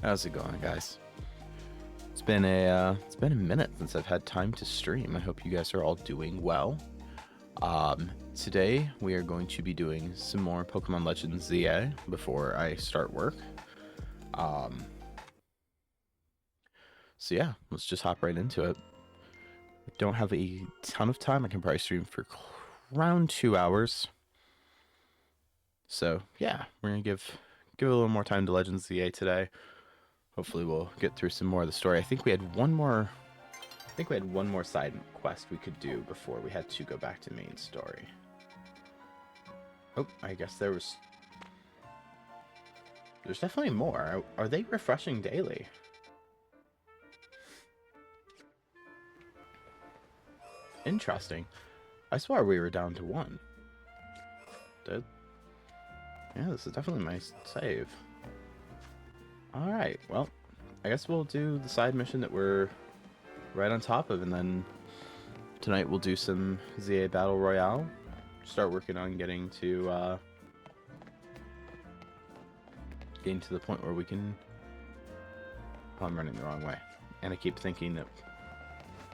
How's it going, guys? It's been a minute since I've had time to stream. I hope you guys are all doing well. Today we are going to be doing some more Pokemon Legends ZA before I start work. So yeah, let's just hop right into it. I don't have a ton of time. I can probably stream for around 2 hours. So yeah, we're gonna give a little more time to Legends ZA today. Hopefully we'll get through some more of the story. I think we had one more side quest we could do before we had to go back to main story. Oh, I guess there's definitely more. Are they refreshing daily? Interesting. I swore we were down to one. Yeah, this is definitely my save. Alright, well, I guess we'll do the side mission that we're right on top of, and then tonight we'll do some ZA Battle Royale. Start working on getting to the point where we can... Oh, I'm running the wrong way. And I keep thinking that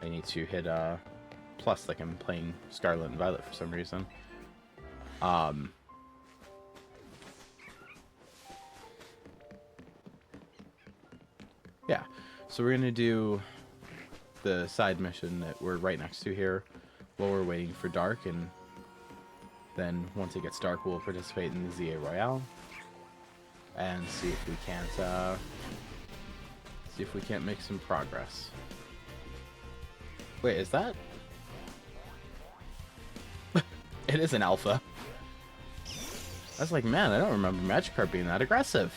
I need to hit plus like I'm playing Scarlet and Violet for some reason. Yeah, so we're gonna do the side mission that we're right next to here while we're waiting for dark, and then once it gets dark we'll participate in the ZA Royale and see if we can't make some progress. Wait, is that? It is an alpha. I was like, man, I don't remember Magikarp being that aggressive.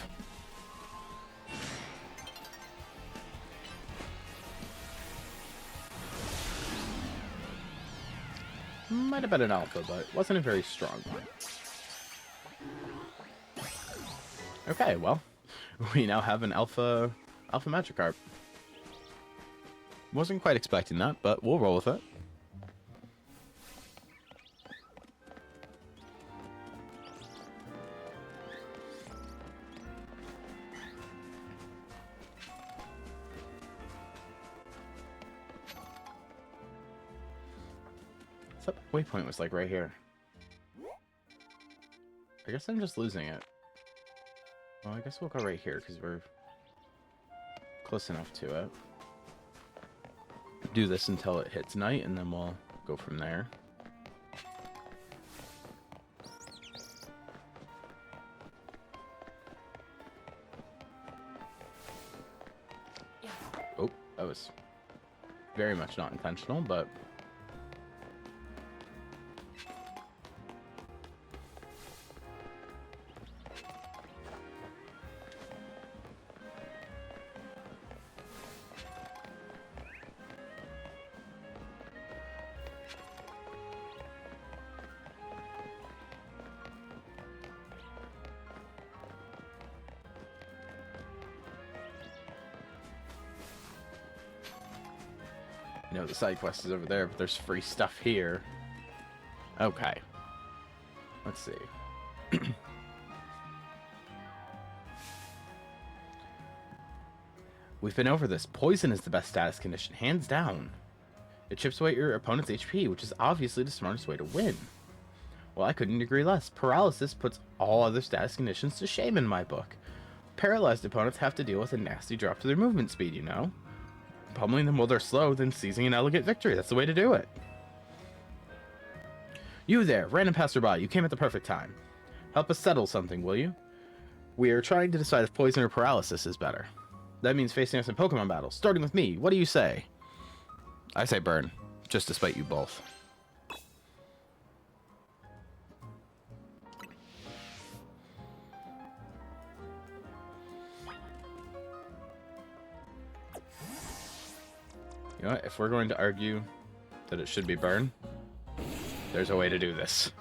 Might have been an alpha, but it wasn't a very strong one. Okay, well, we now have an alpha Magikarp. Wasn't quite expecting that, but we'll roll with it. So waypoint was like right here. I guess I'm just losing it. Well, I guess we'll go right here because we're close enough to it. Do this until it hits night, and then we'll go from there. Oh, that was very much not intentional, but... You know, the side quest is over there, but there's free stuff here. Okay. Let's see. We've been over this. Poison is the best status condition, hands down. It chips away at your opponent's HP, which is obviously the smartest way to win. Well, I couldn't agree less. Paralysis puts all other status conditions to shame in my book. Paralyzed opponents have to deal with a nasty drop to their movement speed, you know? Pummeling them while they're slow, then seizing an elegant victory. That's the way to do it. You there, random passerby, you came at the perfect time. Help us settle something, will you? We are trying to decide if poison or paralysis is better. That means facing us in Pokemon battles, starting with me. What do you say? I say burn, just to spite you both. You know what? If we're going to argue that it should be burn, there's a way to do this.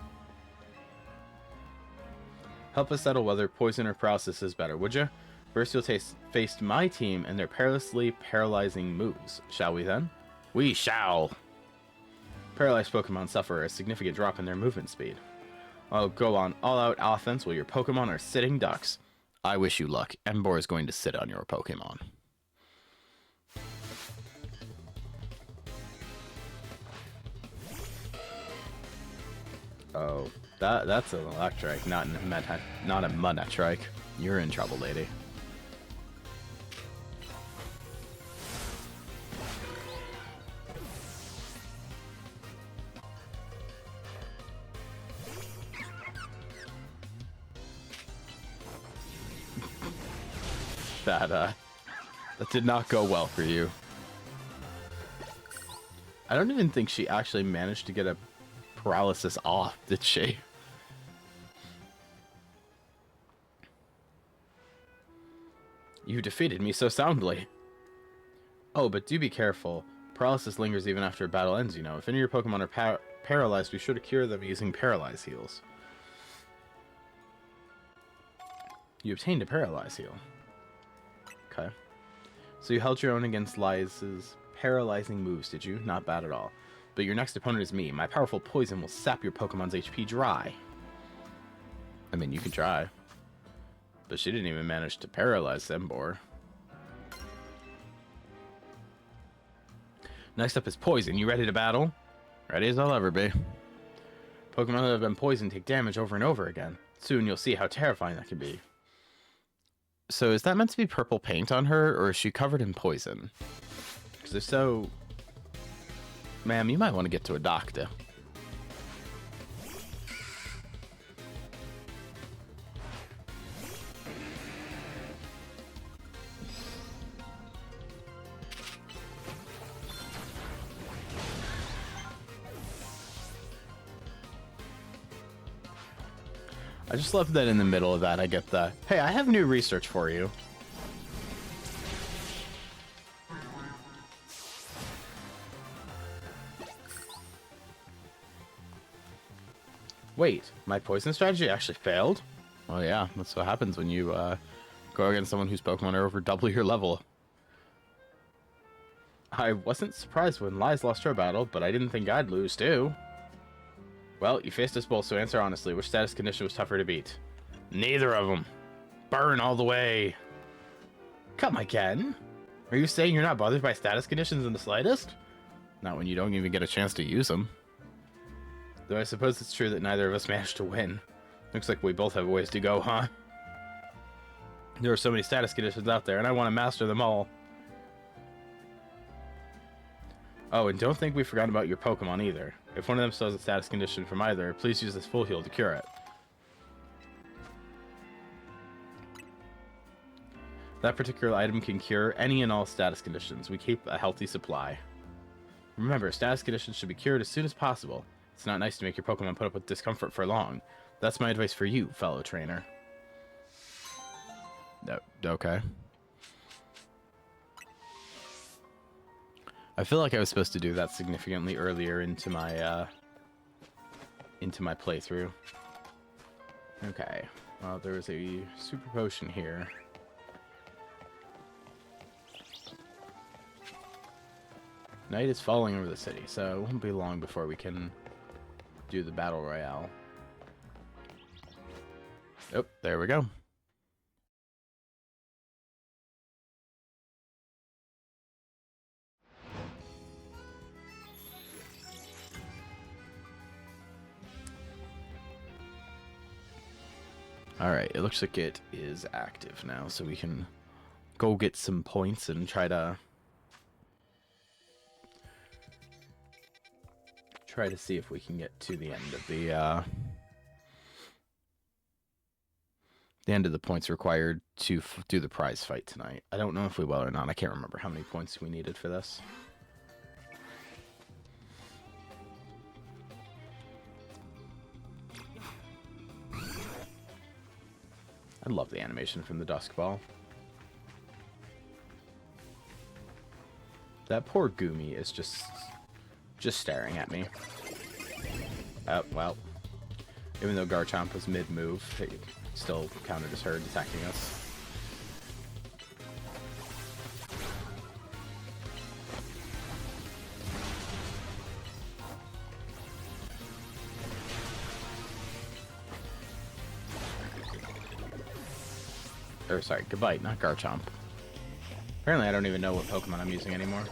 Help us settle whether poison or paralysis is better, would you? First you'll face my team and their perilously paralyzing moves. Shall we then? We shall! Paralyzed Pokemon suffer a significant drop in their movement speed. I'll go on all-out offense while your Pokemon are sitting ducks. I wish you luck. Emboar is going to sit on your Pokemon. Oh, that's an Electrike, not a Munetrike. You're in trouble, lady. That did not go well for you. I don't even think she actually managed to get a paralysis off, did she? You defeated me so soundly. Oh, but do be careful. Paralysis lingers even after a battle ends, you know. If any of your Pokemon are paralyzed, be sure to cure them using Paralyze Heals. You obtained a Paralyze Heal. Okay. So you held your own against Liza's paralyzing moves, did you? Not bad at all. But your next opponent is me. My powerful poison will sap your Pokemon's HP dry. I mean, you can try. But she didn't even manage to paralyze Emboar. Next up is Poison. You ready to battle? Ready as I'll ever be. Pokemon that have been poisoned take damage over and over again. Soon you'll see how terrifying that can be. So is that meant to be purple paint on her, or is she covered in poison? Because if so, ma'am, you might want to get to a doctor. I just love that in the middle of that I get the, hey, I have new research for you. Wait, my poison strategy actually failed? Oh yeah, that's what happens when you go against someone whose Pokemon are over double your level. I wasn't surprised when Liz lost her battle, but I didn't think I'd lose too. Well, you faced us both, so answer honestly. Which status condition was tougher to beat? Neither of them. Burn all the way. Come again? Are you saying you're not bothered by status conditions in the slightest? Not when you don't even get a chance to use them. Though I suppose it's true that neither of us managed to win. Looks like we both have ways to go, huh? There are so many status conditions out there, and I want to master them all. Oh, and don't think we forgot about your Pokemon either. If one of them still has a status condition from either, please use this full heal to cure it. That particular item can cure any and all status conditions. We keep a healthy supply. Remember, status conditions should be cured as soon as possible. It's not nice to make your Pokemon put up with discomfort for long. That's my advice for you, fellow trainer. No, okay. I feel like I was supposed to do that significantly earlier into my playthrough. Okay. Well, there was a super potion here. Night is falling over the city, so it won't be long before we can do the battle royale. Oh, there we go. Alright, it looks like it is active now, so we can go get some points and try to see if we can get to the end of the points required to do the prize fight tonight. I don't know if we will or not. I can't remember how many points we needed for this. I love the animation from the Dusk Ball. That poor Goomy is just staring at me. Oh, well. Even though Garchomp was mid-move, it still counted as her attacking us. Or sorry, Gabite, not Garchomp. Apparently I don't even know what Pokemon I'm using anymore.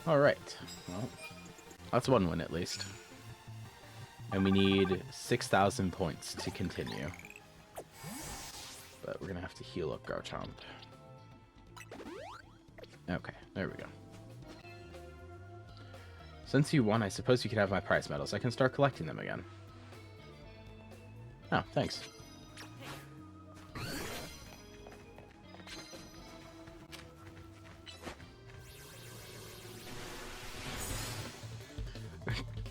Alright, well, that's one win at least. And we need 6,000 points to continue. But we're gonna have to heal up Garchomp. Okay, there we go. Since you won, I suppose you can have my prize medals. I can start collecting them again. Oh, thanks.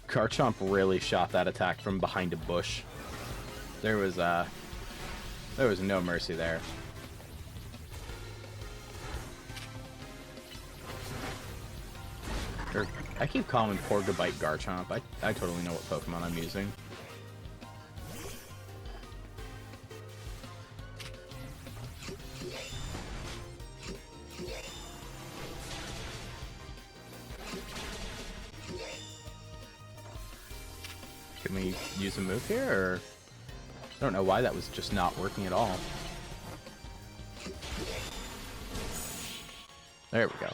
Garchomp really shot that attack from behind a bush. There was no mercy there. I keep calling poor Gabite Garchomp. I totally know what Pokemon I'm using. Can we use a move here, or... I don't know why that was just not working at all. There we go.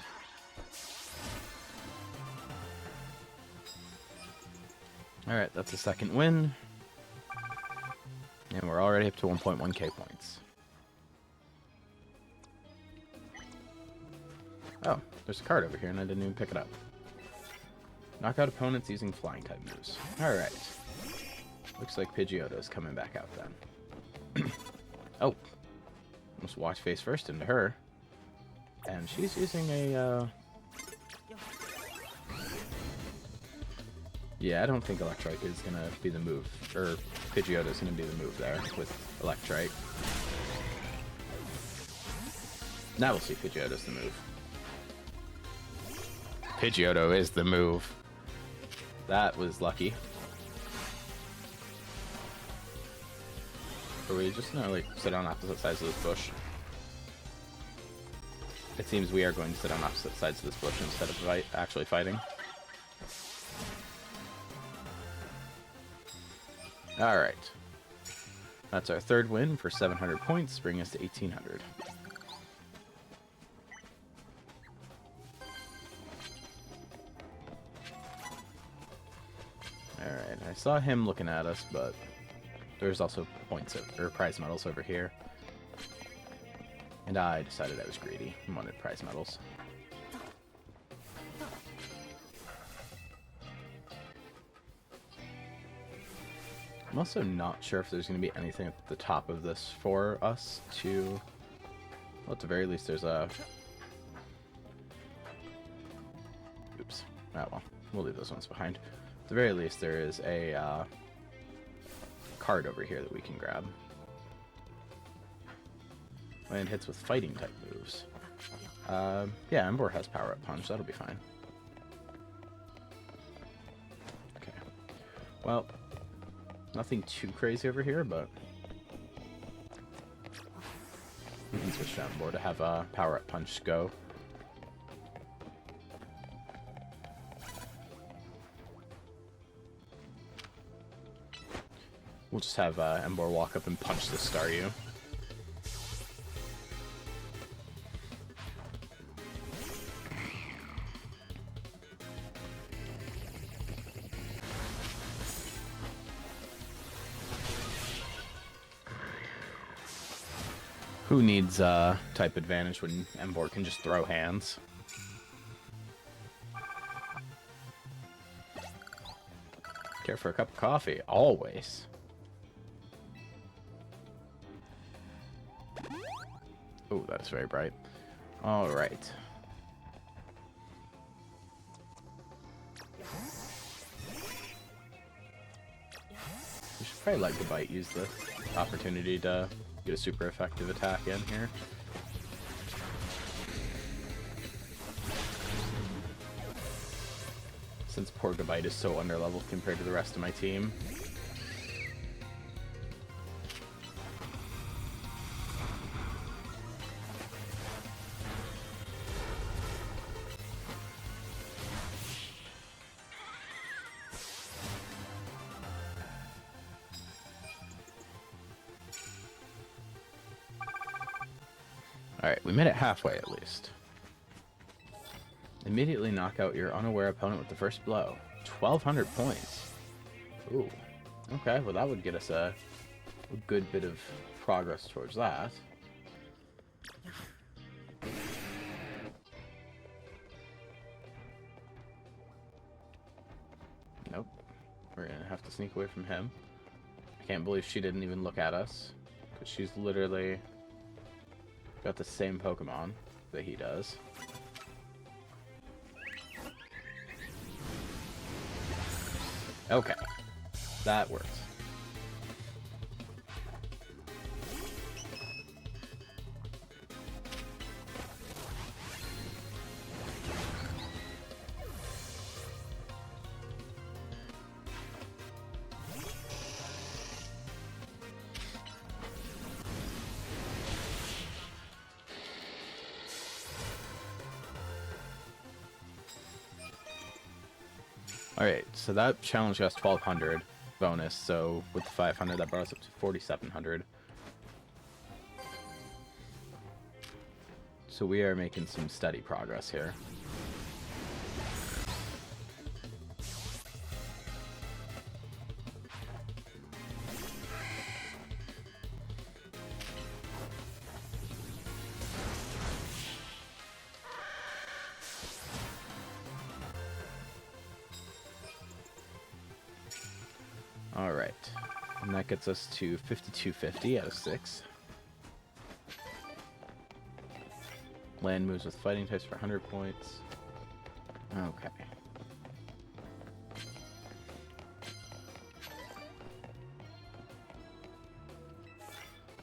Alright, that's a second win. And we're already up to 1.1k points. Oh, there's a card over here and I didn't even pick it up. Knock out opponents using flying type moves. Alright. Looks like Pidgeotto's coming back out then. Oh. Almost watch face first into her. And she's using a, Yeah, I don't think Electrike is going to be the move. Or Pidgeotto's going to be the move there with Electrike. Now we'll see Pidgeotto's the move. Pidgeotto is the move. That was lucky. Are we just gonna like sit on opposite sides of this bush? It seems we are going to sit on opposite sides of this bush instead of actually fighting. Alright. That's our third win for 700 points, bringing us to 1,800. Alright, I saw him looking at us, but there's also points or prize medals over here. And I decided I was greedy and wanted prize medals. I'm also not sure if there's going to be anything at the top of this for us to... Well, at the very least, there's a... Oops. Oh, well. We'll leave those ones behind. At the very least, there is a card over here that we can grab. And hits with fighting type moves. Yeah, Emboar has Power Up Punch. That'll be fine. Okay. Well, nothing too crazy over here, but we can switch to Emboar to have a Power Up Punch go. We'll just have Emboar walk up and punch the Staryu. Who needs type advantage when Emboar can just throw hands? Care for a cup of coffee? Always. Oh, that is very bright. Alright. We should probably let Gabite use the opportunity to get a super effective attack in here. Since poor Gabite is so underleveled compared to the rest of my team. Alright, we made it halfway at least. Immediately knock out your unaware opponent with the first blow. 1,200 points. Ooh. Okay, well that would get us a good bit of progress towards that. Nope. We're gonna have to sneak away from him. I can't believe she didn't even look at us. Because she's literally got the same Pokemon that he does. Okay. That works. Alright, so that challenge got us 1,200 bonus, so with the 500 that brought us up to 4,700. So we are making some steady progress here. Alright, and that gets us to 5,250 out of 6. Land moves with fighting types for 100 points. Okay.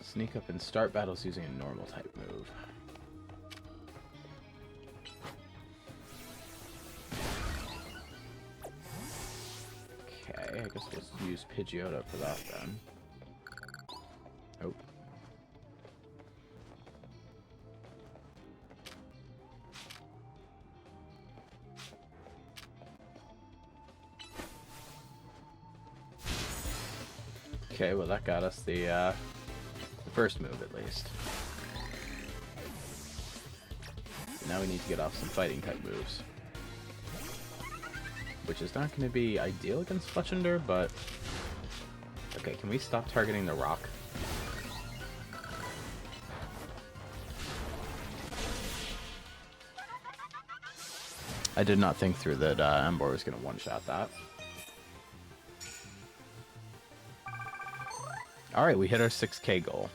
Sneak up and start battles using a normal type move. Okay, I guess we'll use Pidgeotto for that then. Oh. Okay, well that got us the first move at least. Now we need to get off some fighting type moves. Which is not going to be ideal against Fletchender, but... Okay, can we stop targeting the rock? I did not think through that Emboar was going to one-shot that. Alright, we hit our 6K goal.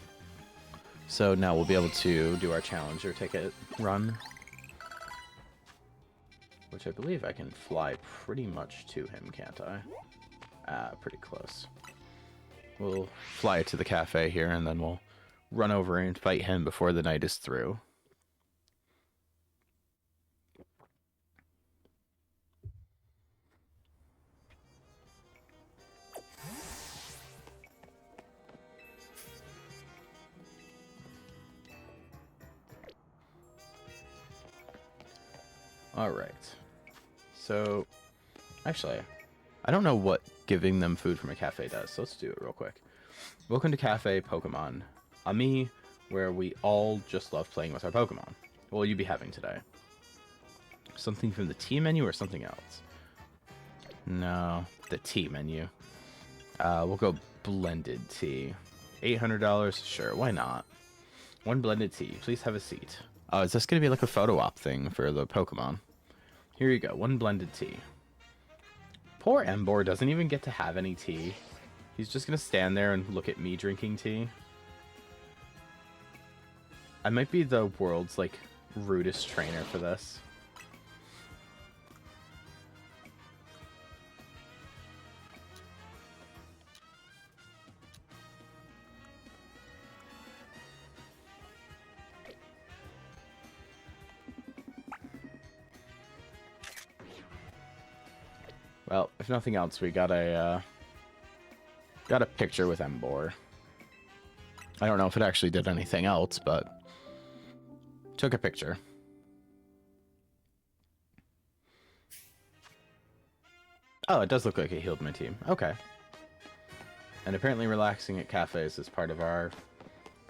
So now we'll be able to do our Challenger ticket run. Which I believe I can fly pretty much to him, can't I? Pretty close. We'll fly to the cafe here, and then we'll run over and fight him before the night is through. Alright. So, actually, I don't know what giving them food from a cafe does, so let's do it real quick. Welcome to Cafe Pokemon, a me where we all just love playing with our Pokemon. What will you be having today? Something from the tea menu or something else? No, the tea menu. We'll go blended tea. $800? Sure, why not? One blended tea. Please have a seat. Oh, is this going to be like a photo op thing for the Pokemon? Here you go, one blended tea. Poor Emboar doesn't even get to have any tea. He's just going to stand there and look at me drinking tea. I might be the world's, like, rudest trainer for this. Well, if nothing else, we got a picture with Emboar. I don't know if it actually did anything else, but took a picture. Oh, it does look like it healed my team. Okay. And apparently relaxing at cafes is part of our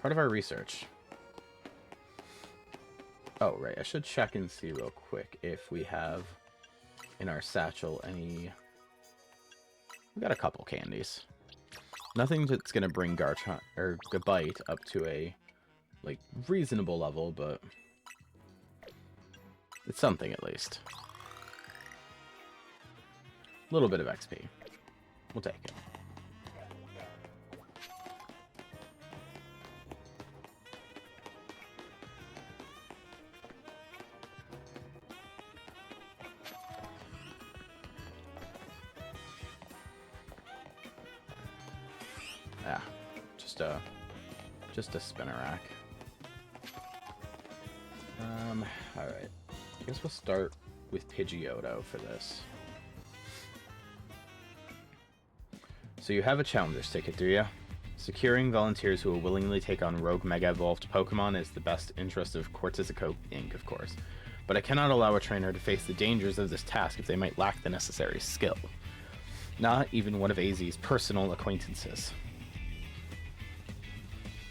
research. Oh, right. I should check and see real quick if we have in our satchel any... We got a couple candies. Nothing that's going to bring Garchomp or Gabite up to a, like, reasonable level, but it's something at least. A little bit of XP. We'll take it. Yeah, just a spinnerack. Alright. I guess we'll start with Pidgeotto for this. So you have a challenger's ticket, do you? Securing volunteers who will willingly take on rogue Mega Evolved Pokemon is the best interest of Cortizico Inc., of course. But I cannot allow a trainer to face the dangers of this task if they might lack the necessary skill. Not even one of AZ's personal acquaintances.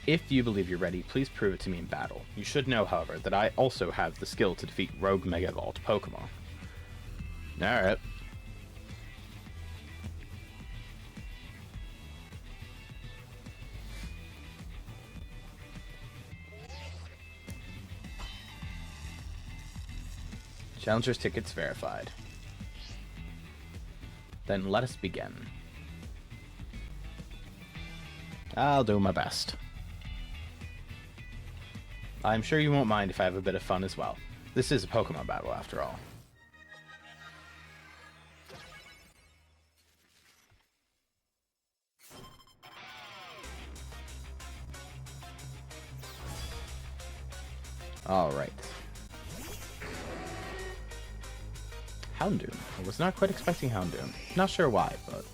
If you believe you're ready, please prove it to me in battle. You should know, however, that I also have the skill to defeat rogue Mega Evolved Pokemon. Alright. Challenger's tickets verified. Then let us begin. I'll do my best. I'm sure you won't mind if I have a bit of fun as well. This is a Pokemon battle, after all. Alright. Houndoom. I was not quite expecting Houndoom. Not sure why, but...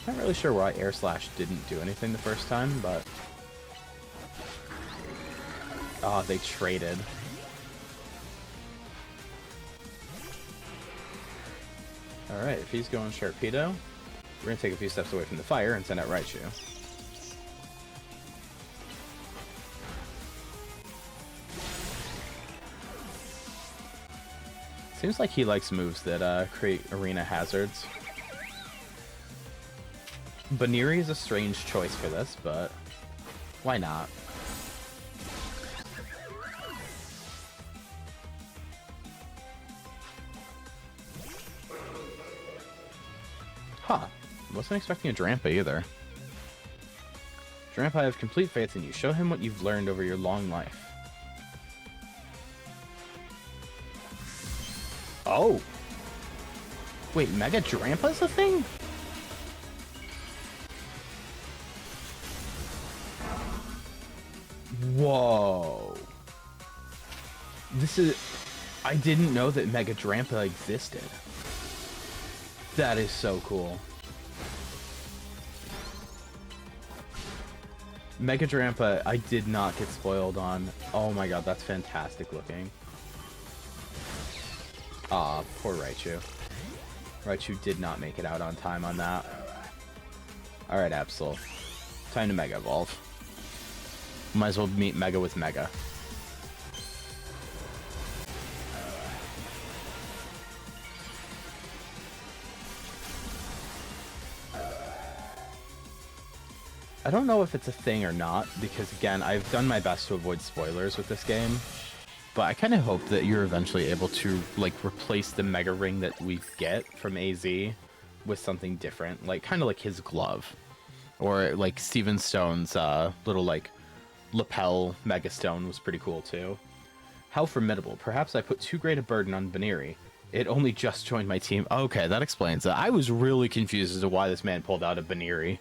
Not really sure why Air Slash didn't do anything the first time, but... Oh, they traded. Alright, if he's going Sharpedo, we're going to take a few steps away from the fire and send out Raichu. Seems like he likes moves that create arena hazards. Baniri is a strange choice for this, but why not? Huh. Wasn't expecting a Drampa either. Drampa, I have complete faith in you. Show him what you've learned over your long life. Oh! Wait, Mega Drampa's a thing? Whoa. This is... I didn't know that Mega Drampa existed. That is so cool. Mega Drampa, I did not get spoiled on. Oh my god, that's fantastic looking. Aw, poor Raichu. Raichu did not make it out on time on that. Alright, Absol. Time to Mega Evolve. Might as well meet Mega with Mega. I don't know if it's a thing or not, because again, I've done my best to avoid spoilers with this game. But I kind of hope that you're eventually able to, like, replace the Mega Ring that we get from AZ with something different. Like, kind of like his glove. Or, like, Steven Stone's little, like, lapel Mega Stone was pretty cool, too. How formidable. Perhaps I put too great a burden on Baniri. It only just joined my team. Okay, that explains it. I was really confused as to why this man pulled out a Baniri.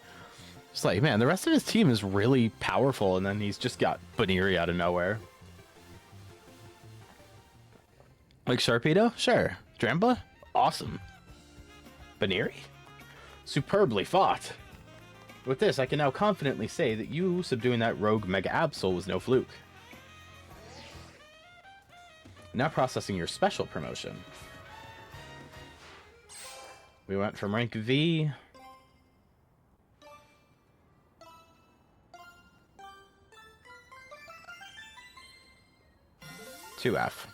It's like, man, the rest of his team is really powerful, and then he's just got Baniri out of nowhere. Like Sharpedo? Sure. Drampa? Awesome. Baniri? Superbly fought. With this, I can now confidently say that you subduing that rogue Mega Absol was no fluke. Now processing your special promotion. We went from rank V to F.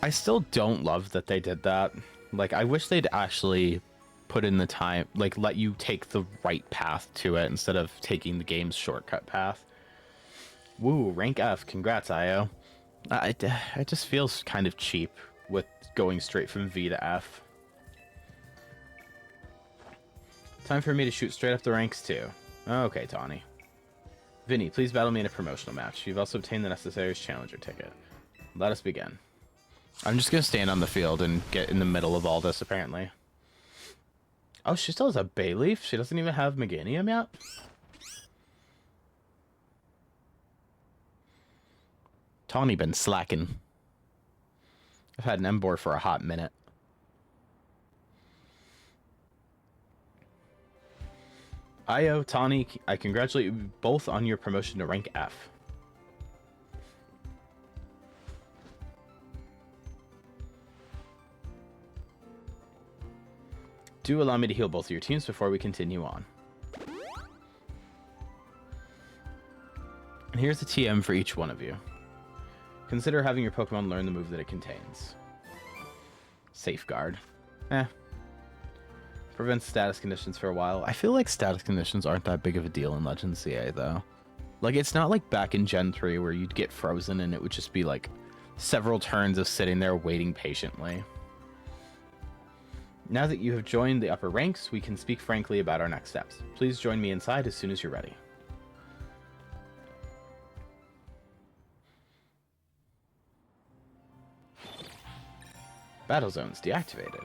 I still don't love that they did that. Like, I wish they'd actually put in the time, like, let you take the right path to it instead of taking the game's shortcut path. Woo, rank F. Congrats, IO. It just feels kind of cheap with going straight from V to F. Time for me to shoot straight up the ranks, too. Okay, Tawny. Vinny, please battle me in a promotional match. You've also obtained the necessary challenger ticket. Let us begin. I'm just going to stand on the field and get in the middle of all this, apparently. Oh, she still has a Bayleaf? She doesn't even have Meganium yet? Tawny been slacking. I've had an Emboar for a hot minute. Io, Tawny, I congratulate you both on your promotion to rank F. Do allow me to heal both of your teams before we continue on. And here's the TM for each one of you. Consider having your Pokemon learn the move that it contains. Safeguard. Prevents status conditions for a while. I feel like status conditions aren't that big of a deal in Legends CA, though. Like, it's not like back in Gen 3 where you'd get frozen and it would just be, like, several turns of sitting there waiting patiently. Now that you have joined the upper ranks, we can speak frankly about our next steps. Please join me inside as soon as you're ready. Battle zones deactivated.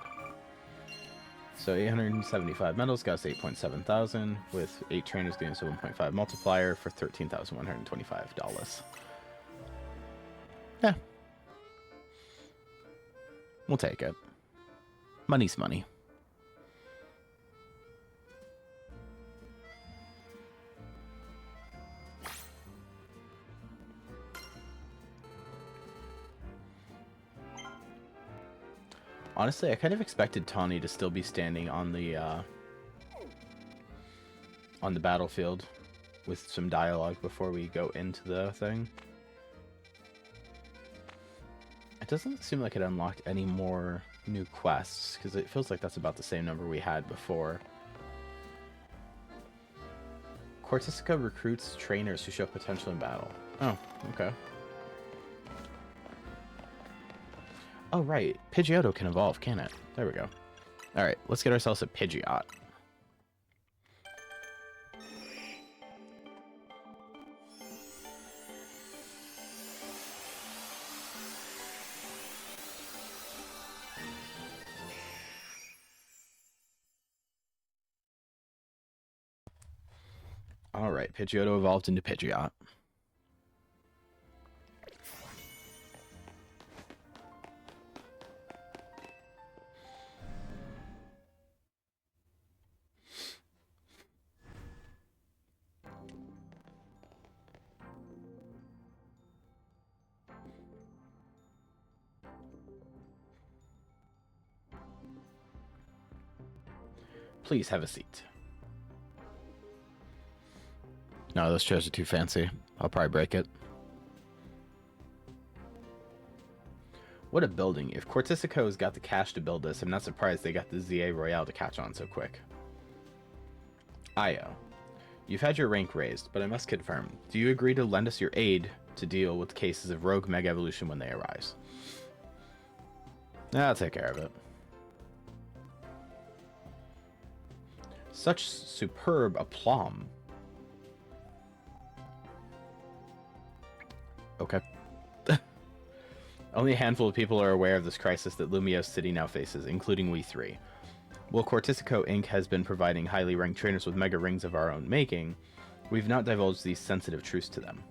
So 875 medals got us 8.7 thousand, with 8 trainers getting us a 1.5 multiplier for $13,125. Yeah. We'll take it. Money's money. Honestly, I kind of expected Tawny to still be standing on the battlefield with some dialogue before we go into the thing. It doesn't seem like it unlocked any more new quests, because it feels like that's about the same number we had before. Cortisica recruits trainers who show potential in battle. Oh, okay. Oh, right. Pidgeotto can evolve, can it? There we go. Alright, let's get ourselves a Pidgeot. Alright, Pidgeotto evolved into Pidgeot. Please have a seat. No, those chairs are too fancy. I'll probably break it. What a building. If Cortisico's got the cash to build this, I'm not surprised they got the ZA Royale to catch on so quick. Io, you've had your rank raised, but I must confirm. Do you agree to lend us your aid to deal with cases of rogue Mega Evolution when they arise? I'll take care of it. Such superb aplomb. Okay. Only a handful of people are aware of this crisis that Lumiose City now faces, including we three. While Cortisico Inc. has been providing highly ranked trainers with mega rings of our own making, we've not divulged these sensitive truths to them.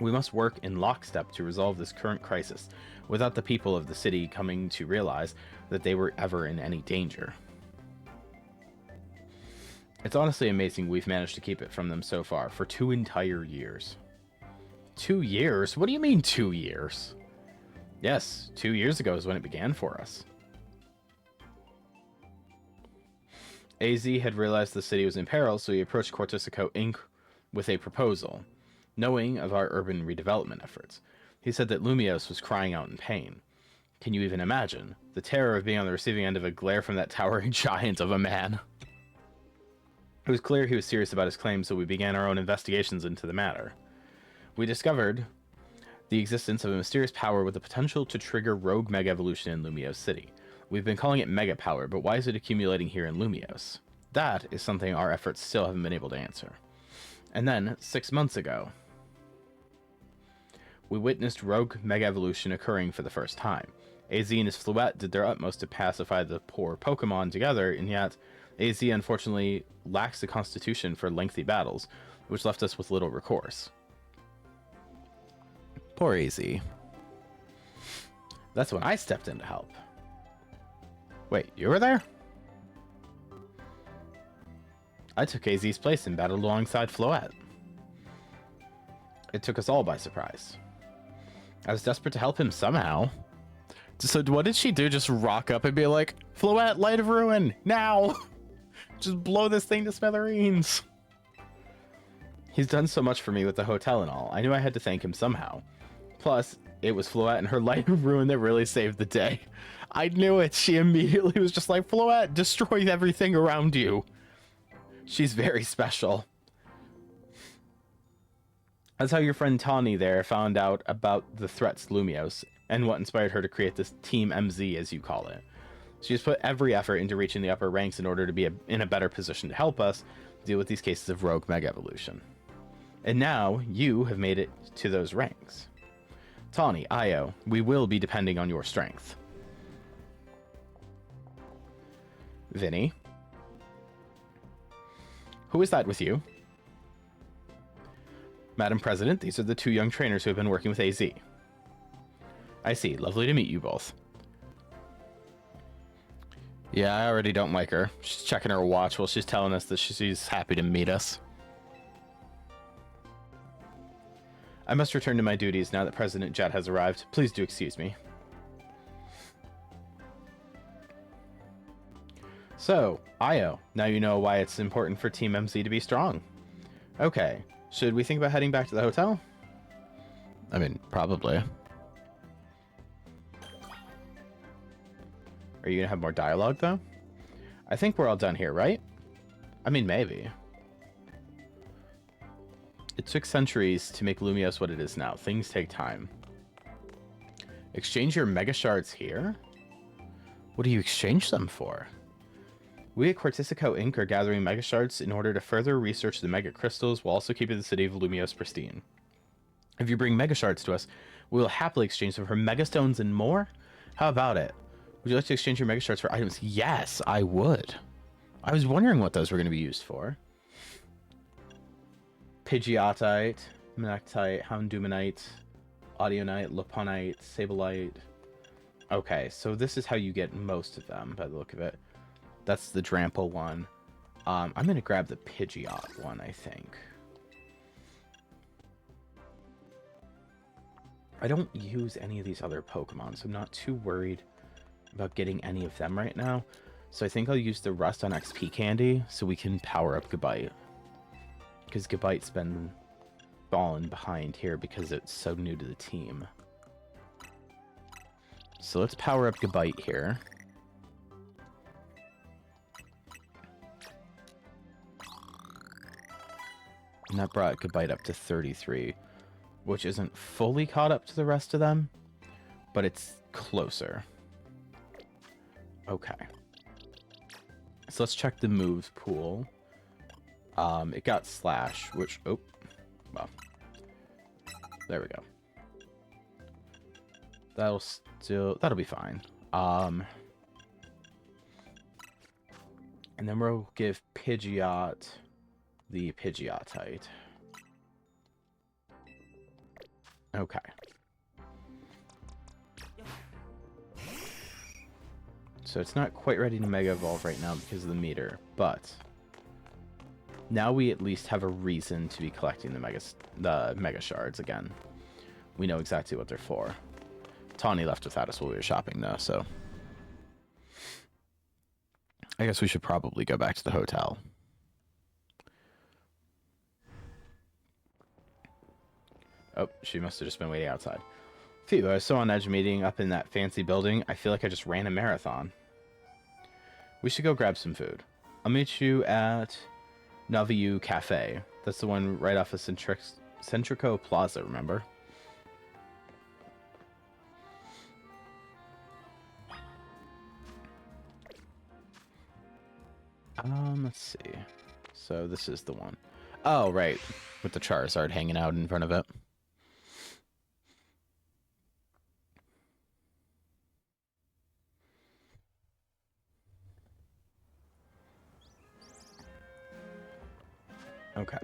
We must work in lockstep to resolve this current crisis, without the people of the city coming to realize that they were ever in any danger. It's honestly amazing we've managed to keep it from them so far, for 2 entire years. 2 years? What do you mean 2 years? Yes, 2 years ago is when it began for us. AZ had realized the city was in peril, so he approached Cortisico Inc. with a proposal, knowing of our urban redevelopment efforts. He said that Lumios was crying out in pain. Can you even imagine? The terror of being on the receiving end of a glare from that towering giant of a man. It was clear he was serious about his claims, so we began our own investigations into the matter. We discovered the existence of a mysterious power with the potential to trigger rogue mega evolution in Lumios City. We've been calling it mega power, but why is it accumulating here in Lumios? That is something our efforts still haven't been able to answer. And then, 6 months ago, we witnessed rogue mega evolution occurring for the first time. AZ and his Fluette did their utmost to pacify the poor Pokemon together, and yet AZ unfortunately lacks the constitution for lengthy battles, which left us with little recourse. Poor AZ. That's when I stepped in to help. Wait, you were there? I took AZ's place and battled alongside Floette. It took us all by surprise. I was desperate to help him somehow. So what did she do? Just rock up and be like, Floette, Light of Ruin, now! Just blow this thing to smithereens. He's done so much for me with the hotel and all. I knew I had to thank him somehow. Plus, it was Floette and her Light of Ruin that really saved the day. I knew it. She immediately was just like, Floette, destroy everything around you. She's very special. That's how your friend Tawny there found out about the threats to Lumios, and what inspired her to create this Team MZ, as you call it. She has put every effort into reaching the upper ranks in order to be in a better position to help us deal with these cases of rogue mega evolution. And now, you have made it to those ranks. Tawny, Io, we will be depending on your strength. Vinny. Who is that with you? Madam President, these are the 2 young trainers who have been working with AZ. I see. Lovely to meet you both. Yeah, I already don't like her. She's checking her watch while she's telling us that she's happy to meet us. I must return to my duties now that President Jet has arrived. Please do excuse me. So, Io, now you know why it's important for Team MZ to be strong. Okay, should we think about heading back to the hotel? I mean, probably. Are you gonna have more dialogue, though? I think we're all done here, right? I mean, maybe. It took centuries to make Lumios what it is now. Things take time. Exchange your Mega Shards here? What do you exchange them for? We at Cortisico Inc. are gathering Mega Shards in order to further research the Mega Crystals while also keeping the city of Lumios pristine. If you bring Mega Shards to us, we will happily exchange them for Mega Stones and more. How about it? Would you like to exchange your Mega Shards for items? Yes, I would. I was wondering what those were going to be used for. Pidgeotite, Manectite, Houndumanite, Audionite, Lopunite, Sableye. Okay, so this is how you get most of them by the look of it. That's the Drampa one. I'm going to grab the Pidgeot one, I think. I don't use any of these other Pokemon, so I'm not too worried about getting any of them right now. So I think I'll use the Rust on XP Candy so we can power up Gabite. Because Gabite's been falling behind here because it's so new to the team. So let's power up Gabite here. And that brought Gabite up to 33, which isn't fully caught up to the rest of them, but it's closer. Okay. So let's check the moves pool. It got Slash, which, oh, well, there we go. That'll be fine. And then we'll give Pidgeot the Pidgeotite. Okay. So it's not quite ready to Mega Evolve right now because of the meter, but now we at least have a reason to be collecting the Mega Shards again. we know exactly what they're for. Tawny left without us while we were shopping, though, so... I guess we should probably go back to the hotel. Oh, she must have just been waiting outside. Phew, I was so on edge meeting up in that fancy building. I feel like I just ran a marathon. We should go grab some food. I'll meet you at Naviu Cafe. That's the one right off of Centrico Plaza, remember? Let's see. So this is the one. Oh, right. With the Charizard hanging out in front of it. Okay.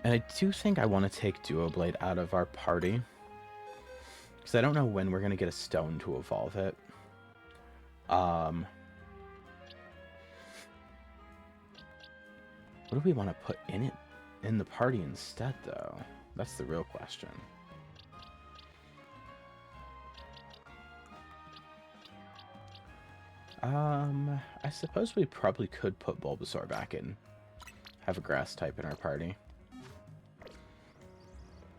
And I do think I want to take Duo Blade out of our party. Because I don't know when we're going to get a stone to evolve it. What do we want to put in it, in the party instead, though? That's the real question. I suppose we probably could put Bulbasaur back in. Have a grass type in our party.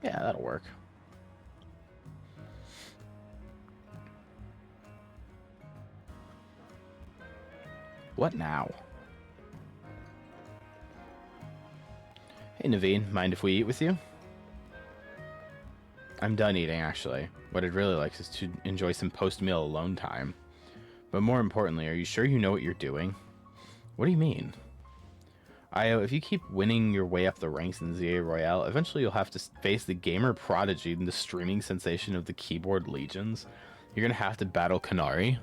Yeah, that'll work. What now? Hey, Naveen, mind if we eat with you? I'm done eating, actually. What I'd really like is to enjoy some post-meal alone time. But more importantly, are you sure you know what you're doing? What do you mean? Io, if you keep winning your way up the ranks in ZA Royale, eventually you'll have to face the gamer prodigy and the streaming sensation of the keyboard legions. You're gonna have to battle Kanari.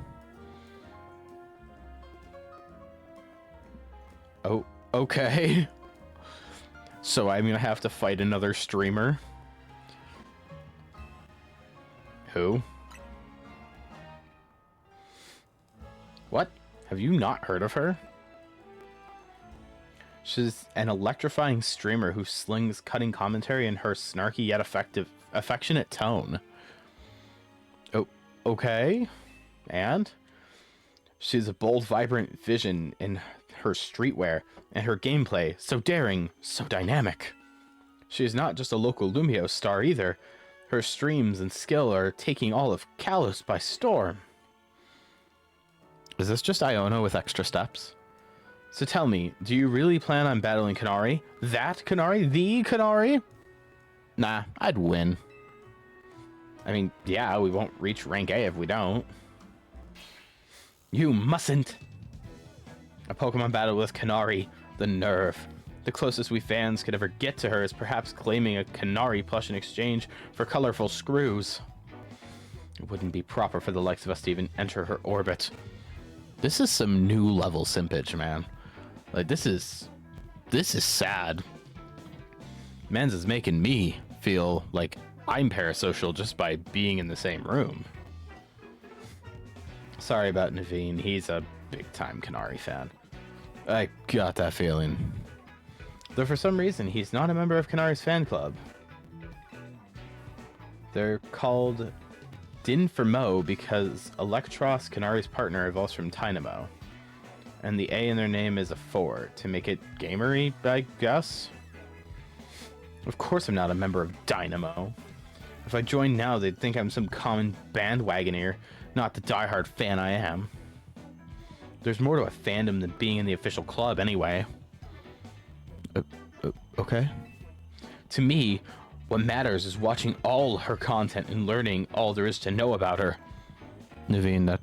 Oh, okay. So I'm gonna have to fight another streamer. Who? What? Have you not heard of her? She's an electrifying streamer who slings cutting commentary in her snarky yet affectionate tone. Oh, okay. And? She's a bold, vibrant vision in her streetwear, and her gameplay, so daring, so dynamic. She is not just a local Lumio star either. Her streams and skill are taking all of Kalos by storm. Is this just Iono with extra steps? So tell me, do you really plan on battling Kanari? That Kanari? The Kanari? Nah, I'd win. I mean, yeah, we won't reach rank A if we don't. You mustn't! A Pokemon battle with Kanari. The nerve. The closest we fans could ever get to her is perhaps claiming a Kanari plush in exchange for colorful screws. It wouldn't be proper for the likes of us to even enter her orbit. This is some new level simpage, man. Like, this is sad. Mans is making me feel like I'm parasocial just by being in the same room. Sorry about Naveen. He's a big-time Kanari fan. I got that feeling. Though for some reason, he's not a member of Kanari's fan club. They're called Dinfermo because Electros, Kanari's partner, evolves from Tynamo. And the A in their name is a 4, to make it gamery, I guess? Of course I'm not a member of Dynamo. If I join now, they'd think I'm some common bandwagoner, not the diehard fan I am. There's more to a fandom than being in the official club, anyway. Okay. To me, what matters is watching all her content and learning all there is to know about her. Naveen,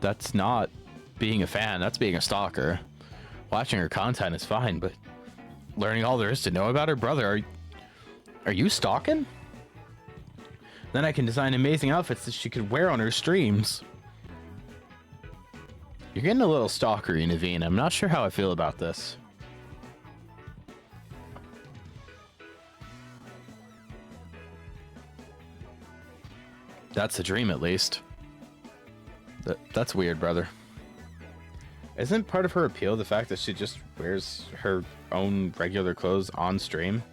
that's not being a fan, that's being a stalker. Watching her content is fine, but learning all there is to know about her, brother, are you stalking? Then I can design amazing outfits that she could wear on her streams. You're getting a little stalkery, Naveen. I'm not sure how I feel about this. That's a dream, at least. That's weird, brother. Isn't part of her appeal the fact that she just wears her own regular clothes on stream?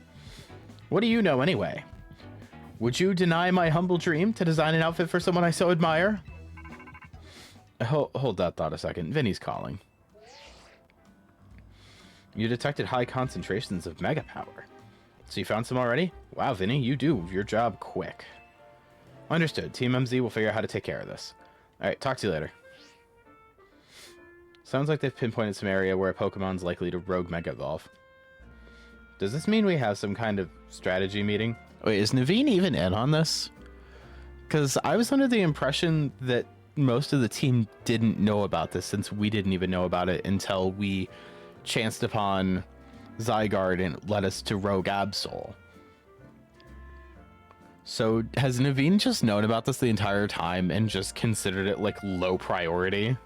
What do you know, anyway? Would you deny my humble dream to design an outfit for someone I so admire? Hold that thought a second. Vinny's calling. You detected high concentrations of mega power. So you found some already? Wow, Vinny, you do your job quick. Understood. Team MZ will figure out how to take care of this. Alright, talk to you later. Sounds like they've pinpointed some area where a Pokemon's likely to rogue Mega Evolve. Does this mean we have some kind of strategy meeting? Wait, is Naveen even in on this? Because I was under the impression that most of the team didn't know about this, since we didn't even know about it until we chanced upon Zygarde and it led us to Rogue Absol. So has Naveen just known about this the entire time and just considered it like low priority?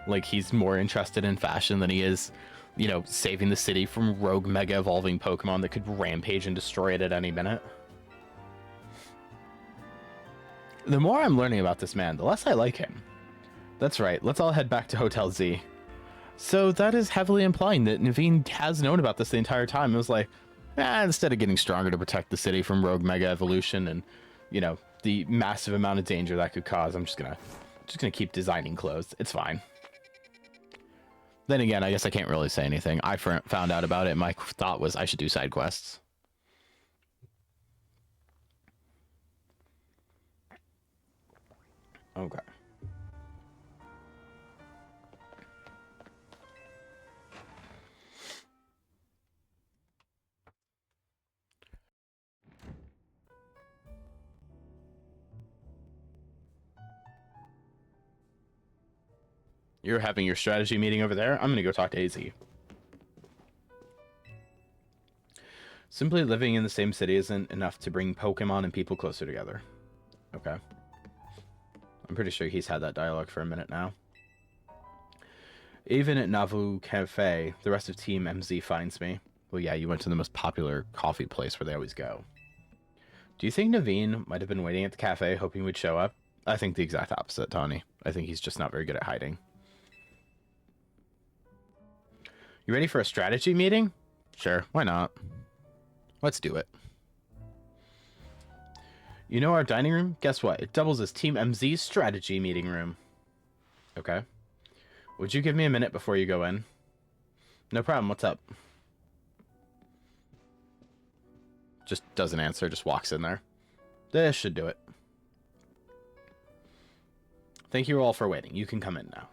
Like he's more interested in fashion than he is, you know, saving the city from rogue mega evolving Pokemon that could rampage and destroy it at any minute? The more I'm learning about this man, the less I like him. That's right, let's all head back to Hotel Z. So that is heavily implying that Naveen has known about this the entire time. It was like, instead of getting stronger to protect the city from rogue mega evolution and, you know, the massive amount of danger that could cause, I'm just gonna keep designing clothes. It's fine. Then again, I guess I can't really say anything. I found out about it, and my thought was I should do side quests. Okay. You're having your strategy meeting over there? I'm gonna go talk to AZ. Simply living in the same city isn't enough to bring Pokemon and people closer together. Okay. I'm pretty sure he's had that dialogue for a minute now. Even at Navu Cafe, the rest of Team MZ finds me. Well, yeah, you went to the most popular coffee place where they always go. Do you think Naveen might have been waiting at the cafe hoping we'd show up? I think the exact opposite, Tawny. I think he's just not very good at hiding. You ready for a strategy meeting? Sure, why not? Let's do it. You know our dining room? Guess what? It doubles as Team MZ's strategy meeting room. Okay. Would you give me a minute before you go in? No problem, what's up? Just doesn't answer, just walks in there. This should do it. Thank you all for waiting. You can come in now.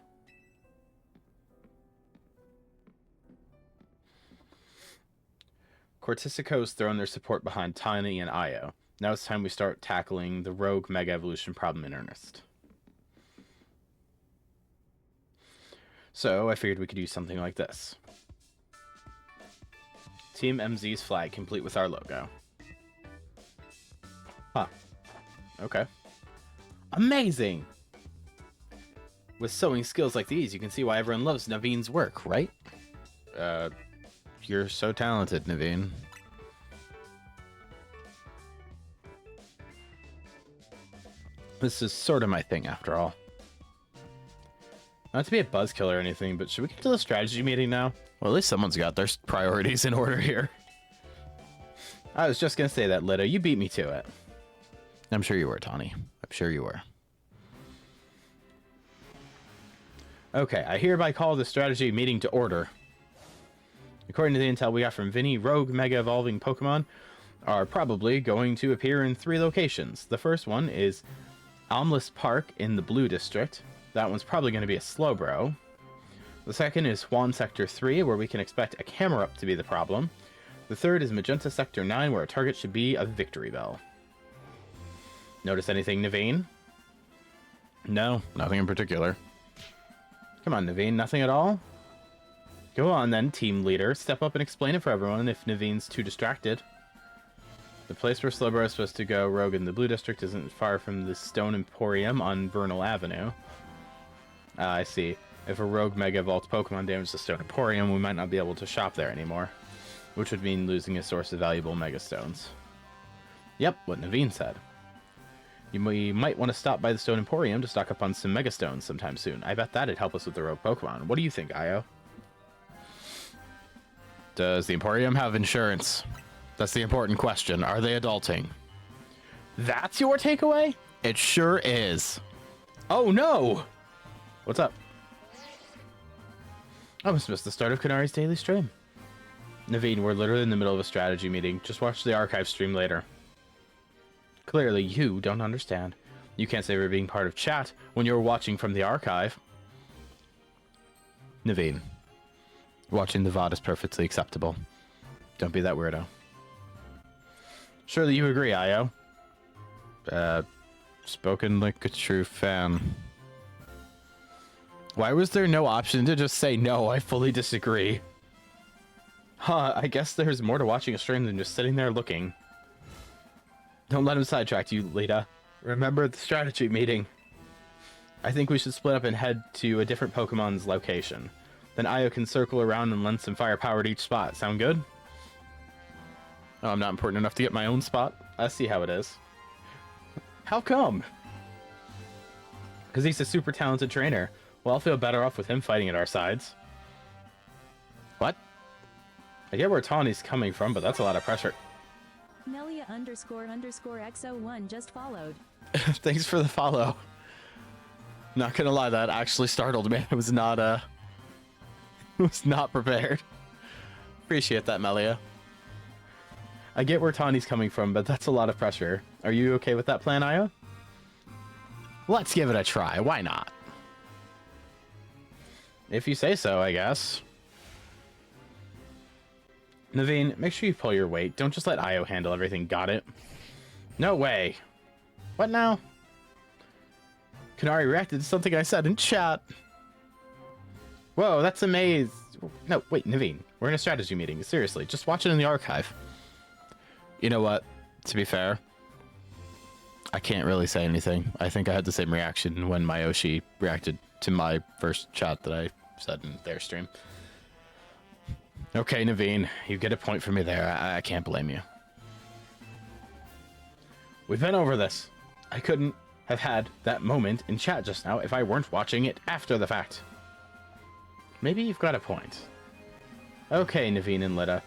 Cortisico's thrown their support behind Tiny and Io. Now it's time we start tackling the rogue mega evolution problem in earnest. So I figured we could use something like this. Team MZ's flag complete with our logo. Huh. Okay. Amazing! With sewing skills like these, you can see why everyone loves Naveen's work, right? You're so talented, Naveen. This is sort of my thing, after all. Not to be a buzzkill or anything, but should we get to the strategy meeting now? Well, at least someone's got their priorities in order here. I was just gonna say that, Lido. You beat me to it. I'm sure you were, Tawny. I'm sure you were. Okay, I hereby call the strategy meeting to order. According to the intel we got from Vinny, rogue mega evolving Pokemon are probably going to appear in 3 locations. The first one is Almless Park in the Blue District. That one's probably going to be a Slowbro. The second is Juan Sector 3, where we can expect a Camerupt to be the problem. The third is Magenta Sector 9, where our target should be a Victory Bell. Notice anything, Naveen? No, nothing in particular. Come on, Naveen, nothing at all? Go on then, team leader. Step up and explain it for everyone if Naveen's too distracted. The place where Slowbro is supposed to go rogue in the Blue District isn't far from the Stone Emporium on Vernal Avenue. I see. If a rogue Mega Evolved Pokemon damages the Stone Emporium, we might not be able to shop there anymore. Which would mean losing a source of valuable Mega Stones. Yep, what Naveen said. We might want to stop by the Stone Emporium to stock up on some Mega Stones sometime soon. I bet that'd help us with the rogue Pokemon. What do you think, Io? Does the Emporium have insurance? That's the important question. Are they adulting? That's your takeaway? It sure is. Oh no! What's up? I must miss the start of Kanari's daily stream. Naveen, we're literally in the middle of a strategy meeting. Just watch the archive stream later. Clearly, you don't understand. You can't say we're being part of chat when you're watching from the archive. Naveen, watching the VOD is perfectly acceptable. Don't be that weirdo. Surely you agree, Io. Spoken like a true fan. Why was there no option to just say no? I fully disagree. Huh, I guess there's more to watching a stream than just sitting there looking. Don't let him sidetrack you, Lita. Remember the strategy meeting. I think we should split up and head to a different Pokemon's location. Then Io can circle around and lend some firepower at each spot. Sound good? Oh, I'm not important enough to get my own spot? I see how it is. How come? Because he's a super talented trainer. Well, I'll feel better off with him fighting at our sides. What? I get where Tawny's coming from, but that's a lot of pressure. Nelia __XO1 just followed. Thanks for the follow. Not gonna lie, that actually startled me. I was not prepared. Appreciate that, Melia. I get where Tawny's coming from, but that's a lot of pressure. Are you okay with that plan, Io? Let's give it a try. Why not? If you say so, I guess. Naveen, make sure you pull your weight. Don't just let Io handle everything. Got it? No way. What now? Kanari reacted to something I said in chat. Whoa, that's amazing. No, wait, Naveen. We're in a strategy meeting. Seriously, just watch it in the archive. You know what? To be fair, I can't really say anything. I think I had the same reaction when Mayoshi reacted to my first chat that I said in their stream. Okay, Naveen, you get a point for me there. I can't blame you. We've been over this. I couldn't have had that moment in chat just now if I weren't watching it after the fact. Maybe you've got a point. Okay, Naveen and Lita.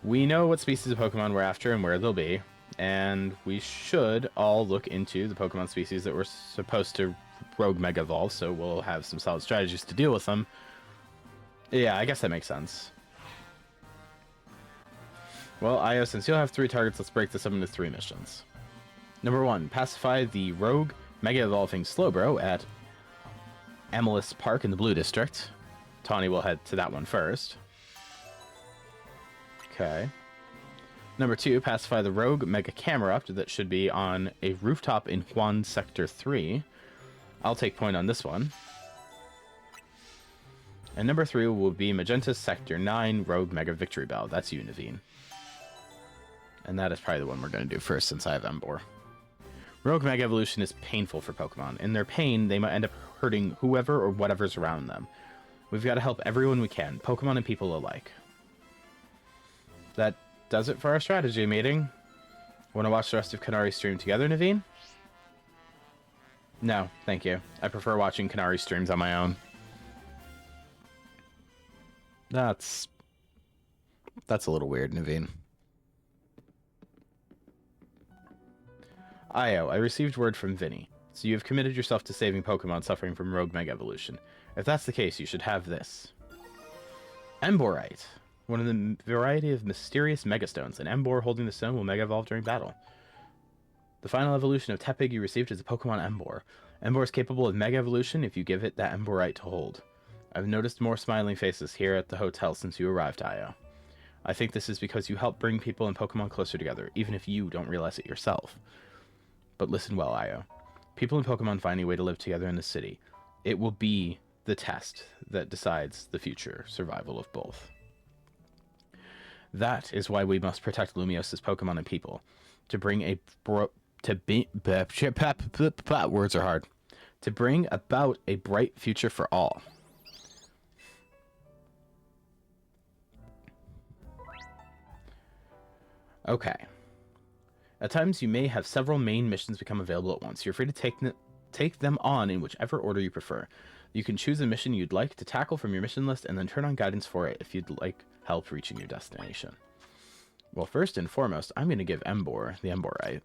We know what species of Pokemon we're after and where they'll be, and we should all look into the Pokemon species that we're supposed to Rogue Mega Evolve, so we'll have some solid strategies to deal with them. Yeah, I guess that makes sense. Well, Io, since you'll have 3 targets, let's break this up into 3 missions. Number 1, pacify the Rogue Mega Evolving Slowbro at Amalus Park in the Blue District. Tawny will head to that one first. Okay. Number 2, pacify the Rogue Mega Camerupt that should be on a rooftop in Huan Sector 3. I'll take point on this one. And number 3 will be Magenta Sector 9 Rogue Mega Victory Bell. That's you, Naveen. And that is probably the one we're going to do first since I have Emboar. Rogue Mega Evolution is painful for Pokemon. In their pain, they might end up hurting whoever or whatever's around them. We've got to help everyone we can, Pokemon and people alike. That does it for our strategy meeting. Want to watch the rest of Kanari's stream together, Naveen? No, thank you. I prefer watching Kanari streams on my own. That's a little weird, Naveen. Io, I received word from Vinny. So you have committed yourself to saving Pokemon suffering from Rogue Mega Evolution. If that's the case, you should have this. Emborite. One of the variety of mysterious Megastones. An Emboar holding the stone will Mega Evolve during battle. The final evolution of Tepig you received is a Pokemon Emboar. Emboar is capable of Mega Evolution if you give it that Emborite to hold. I've noticed more smiling faces here at the hotel since you arrived, Io. I think this is because you help bring people and Pokemon closer together, even if you don't realize it yourself. But listen well, Io. People and Pokemon find a way to live together in the city. It will be the test that decides the future survival of both. That is why we must protect Lumios's Pokemon and people. To bring a words are hard. To bring about a bright future for all. Okay. At times, you may have several main missions become available at once. You're free to take them on in whichever order you prefer. You can choose a mission you'd like to tackle from your mission list and then turn on guidance for it if you'd like help reaching your destination. Well, first and foremost, I'm going to give Emboar the Emborite.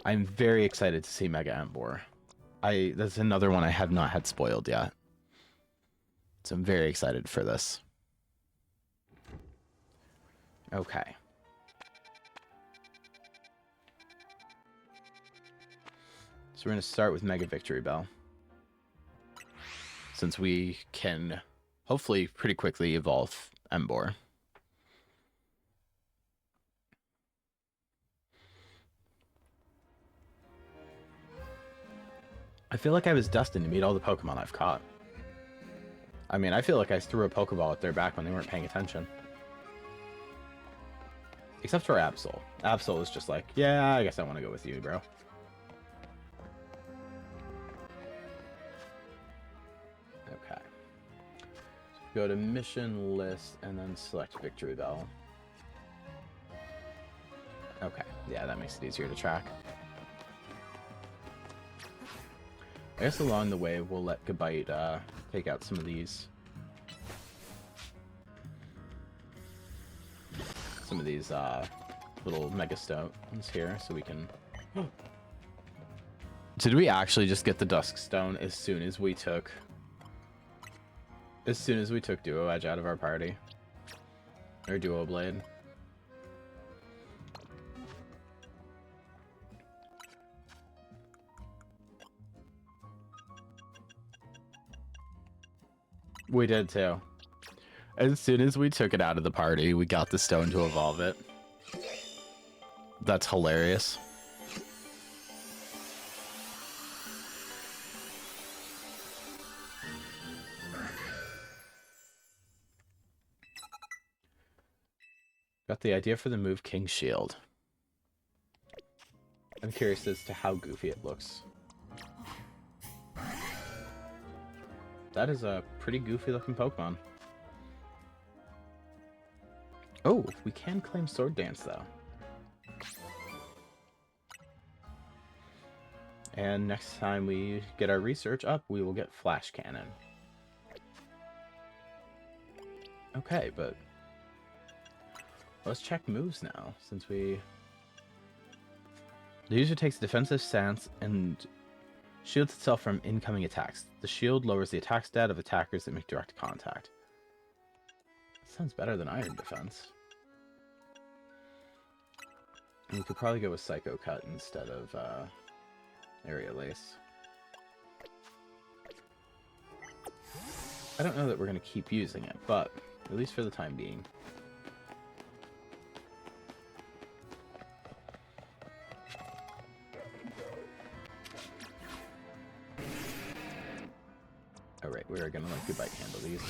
I'm very excited to see Mega Embor. That's another one I have not had spoiled yet. So I'm very excited for this. Okay. So we're going to start with Mega Victory Bell. Since we can hopefully pretty quickly evolve Embor. I feel like I was destined to meet all the Pokemon I've caught. I mean, I feel like I threw a Pokeball at their back when they weren't paying attention. Except for Absol. Absol is just like, yeah, I guess I want to go with you, bro. Okay. So go to mission list and then select Victory Bell. Okay, yeah, that makes it easier to track. I guess along the way, we'll let Gabite take out some of these. Some of these little Mega Stones here, so we can... Did we actually just get the Dusk Stone as soon as we took... Duo Edge out of our party? Or Duo Blade? We did too. As soon as we took it out of the party, we got the stone to evolve it. That's hilarious. Got the idea for the move King Shield. I'm curious as to how goofy it looks. That is a pretty goofy looking Pokemon. Oh, we can claim Sword Dance though. And next time we get our research up, we will get Flash Cannon. Okay, but let's check moves now, since we... The user takes a defensive stance and shields itself from incoming attacks. The shield lowers the attack stat of attackers that make direct contact. Sounds better than Iron Defense. And we could probably go with Psycho Cut instead of Aerial Ace. I don't know that we're going to keep using it, but at least for the time being. Alright, we're going to let Goodbye handle these.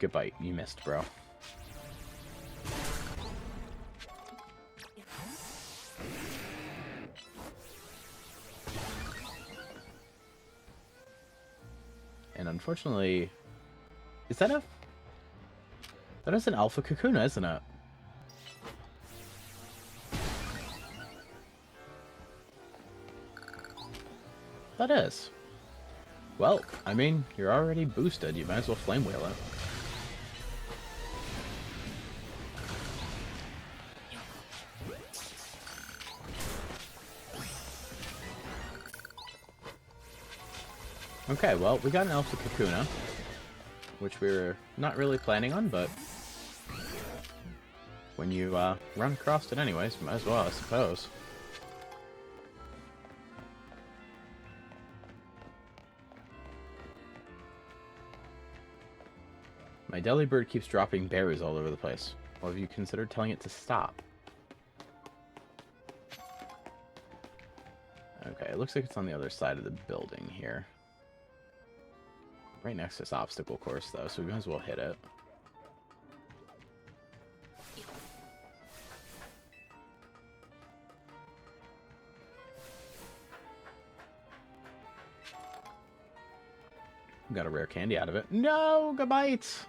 Goodbye, you missed, bro. And unfortunately, is that a... That is an Alpha Kakuna, isn't it? That is. Well, I mean, you're already boosted. You might as well Flame Wheel it. Okay, well, we got an Alpha Kakuna, which we were not really planning on, but when you run across it anyways, might as well, I suppose. My Delibird keeps dropping berries all over the place. Well, have you considered telling it to stop? Okay, it looks like it's on the other side of the building here. Right next to this obstacle course, though, so we might as well hit it. Got a rare candy out of it. No, Gabite!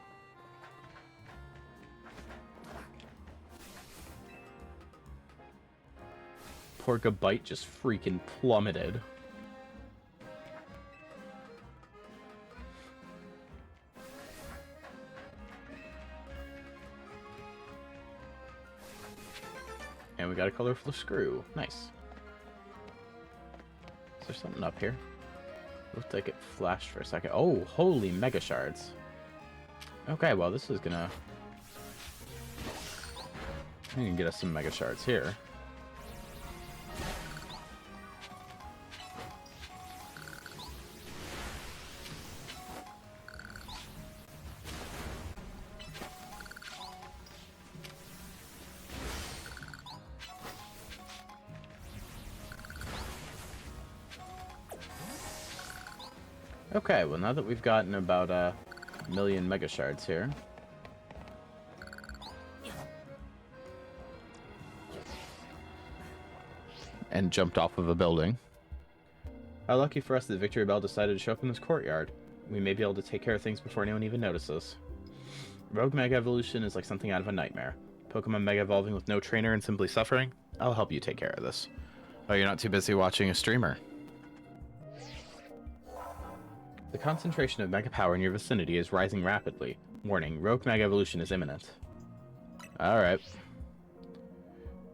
Poor Gabite just freaking plummeted. And we got a colorful screw. Nice. Is there something up here? Looked like it flashed for a second. Oh, holy mega shards. Okay, well, this is gonna... We can get us some mega shards here. Okay, well, now that we've gotten about a million mega shards here, And jumped off of a building. how lucky for us that Victory Bell decided to show up in this courtyard. We may be able to take care of things before anyone even notices. Rogue Mega Evolution is like something out of a nightmare. Pokemon Mega Evolving with no trainer and simply suffering? I'll help you take care of this. Oh, you're not too busy watching a streamer. The concentration of Mega Power in your vicinity is rising rapidly. Warning, Rogue Mega Evolution is imminent. Alright.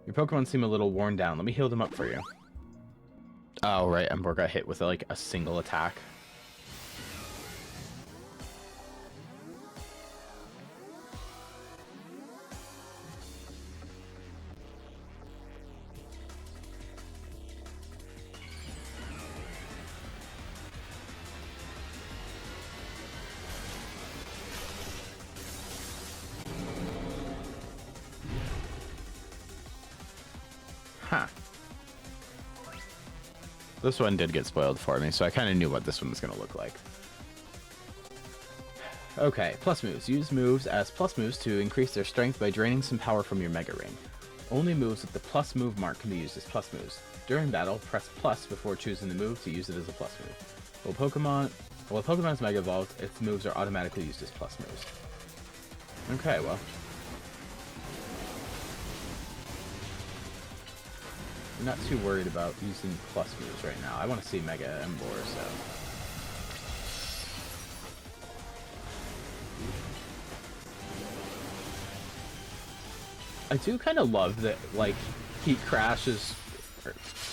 Your Pokemon seem a little worn down. Let me heal them up for you. Oh, right. Ember got hit with like a single attack. Huh. This one did get spoiled for me, so I kind of knew what this one was going to look like. Okay, plus moves. Use moves as plus moves to increase their strength by draining some power from your Mega Ring. Only moves with the plus move mark can be used as plus moves. During battle, press plus before choosing the move to use it as a plus move. While Pokemon is Mega Evolved, its moves are automatically used as plus moves. Okay, well. I'm not too worried about using plus moves right now. I want to see Mega Emboar, so... I do kind of love that, like, Heat Crash is...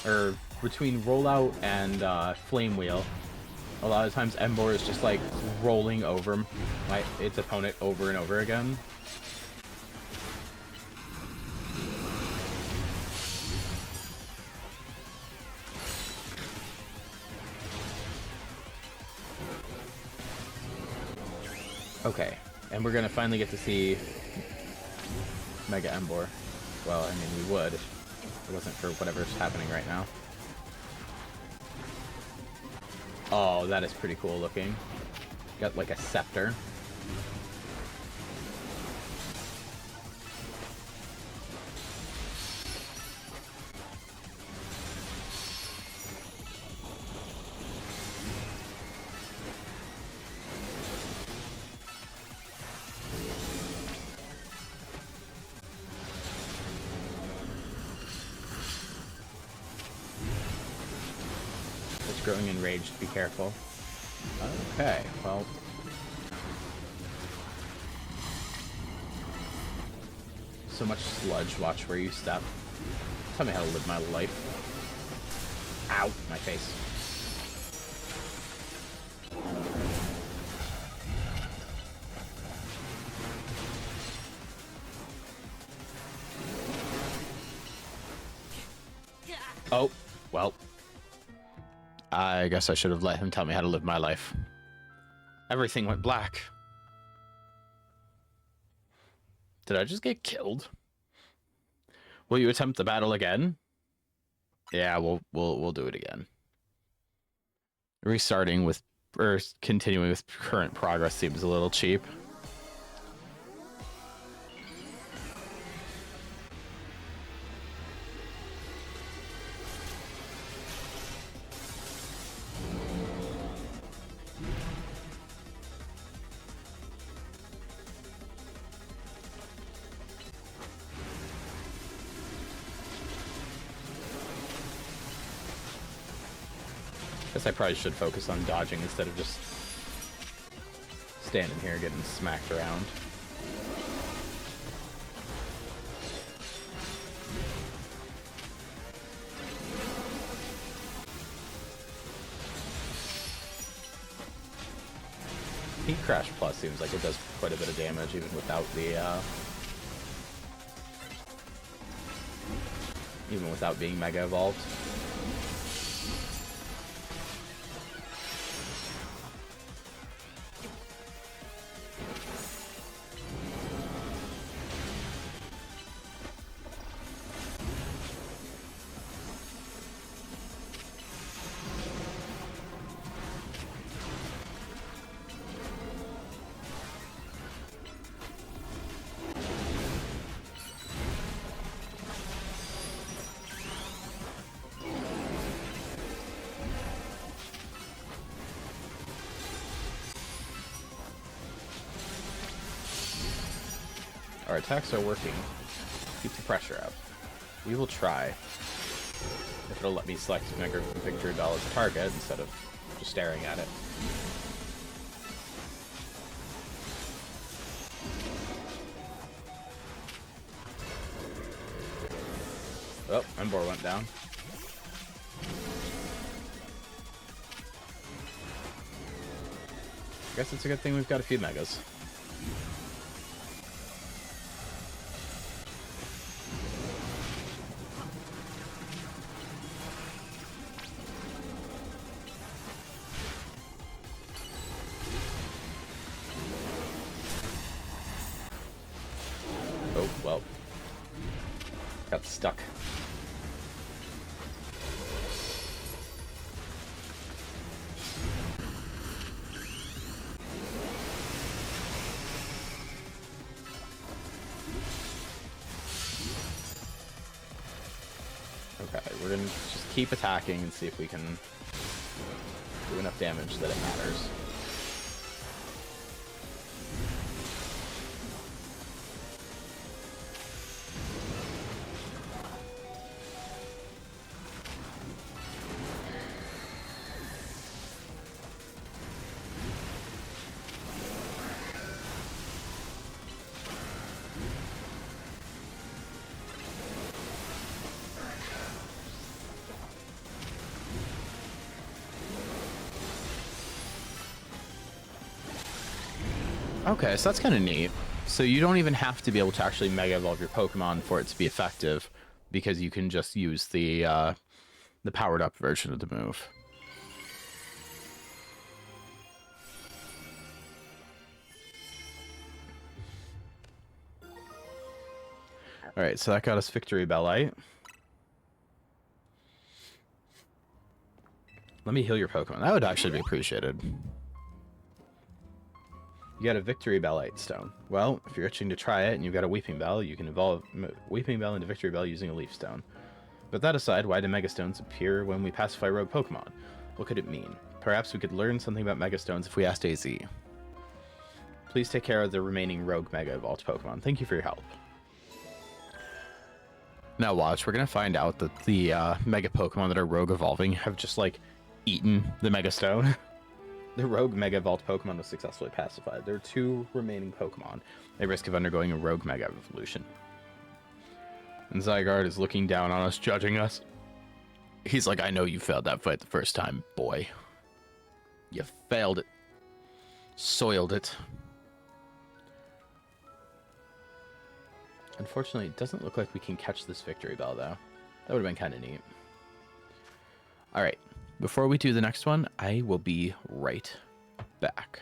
Or between Rollout and Flame Wheel, a lot of times Emboar is just, like, rolling over its opponent over and over again. Okay, and we're gonna finally get to see Mega Emboar. Well, I mean, we would if it wasn't for whatever's happening right now. Oh, that is pretty cool looking. Got like a scepter. Growing enraged, be careful. Okay, well. So much sludge, watch where you step. Tell me how to live my life. Ow, my face. Oh, well. I guess I should have let him tell me how to live my life. Everything went black. Did I just get killed? Will you attempt the battle again? Yeah, we'll do it again. Restarting with or continuing with current progress seems a little cheap. Guess I probably should focus on dodging instead of just standing here getting smacked around. Heat Crash Plus seems like it does quite a bit of damage even without being Mega Evolved. Our attacks are working. Keep the pressure up. We will try. If it'll let me select Mega Victory Bell as a target instead of just staring at it. Oh, Embor went down. I guess it's a good thing we've got a few Megas. Oh, well. Got stuck. Okay, we're gonna just keep attacking and see if we can do enough damage that it matters. Okay, so that's kind of neat. So you don't even have to be able to actually Mega Evolve your Pokemon for it to be effective, because you can just use the powered up version of the move. All right, so that got us Victory Bellite. Let me heal your Pokemon. That would actually be appreciated. You got a Victory Bellite Stone. Well, if you're itching to try it and you've got a Weeping Bell, you can evolve Weeping Bell into Victory Bell using a Leaf Stone. But that aside, why do Mega Stones appear when we pacify rogue Pokemon? What could it mean? Perhaps we could learn something about Mega Stones if we asked AZ. Please take care of the remaining rogue Mega Evolved Pokemon. Thank you for your help. Now watch, we're going to find out that the Mega Pokemon that are rogue evolving have just, like, eaten the Mega Stone. The rogue Mega Evolved Pokemon was successfully pacified. There are 2 remaining Pokemon at risk of undergoing a rogue Mega Evolution. And Zygarde is looking down on us, judging us. He's like, I know you failed that fight the first time, boy. You failed it. Soiled it. Unfortunately, it doesn't look like we can catch this Victory Bell, though. That would have been kind of neat. Alright. Before we do the next one, I will be right back.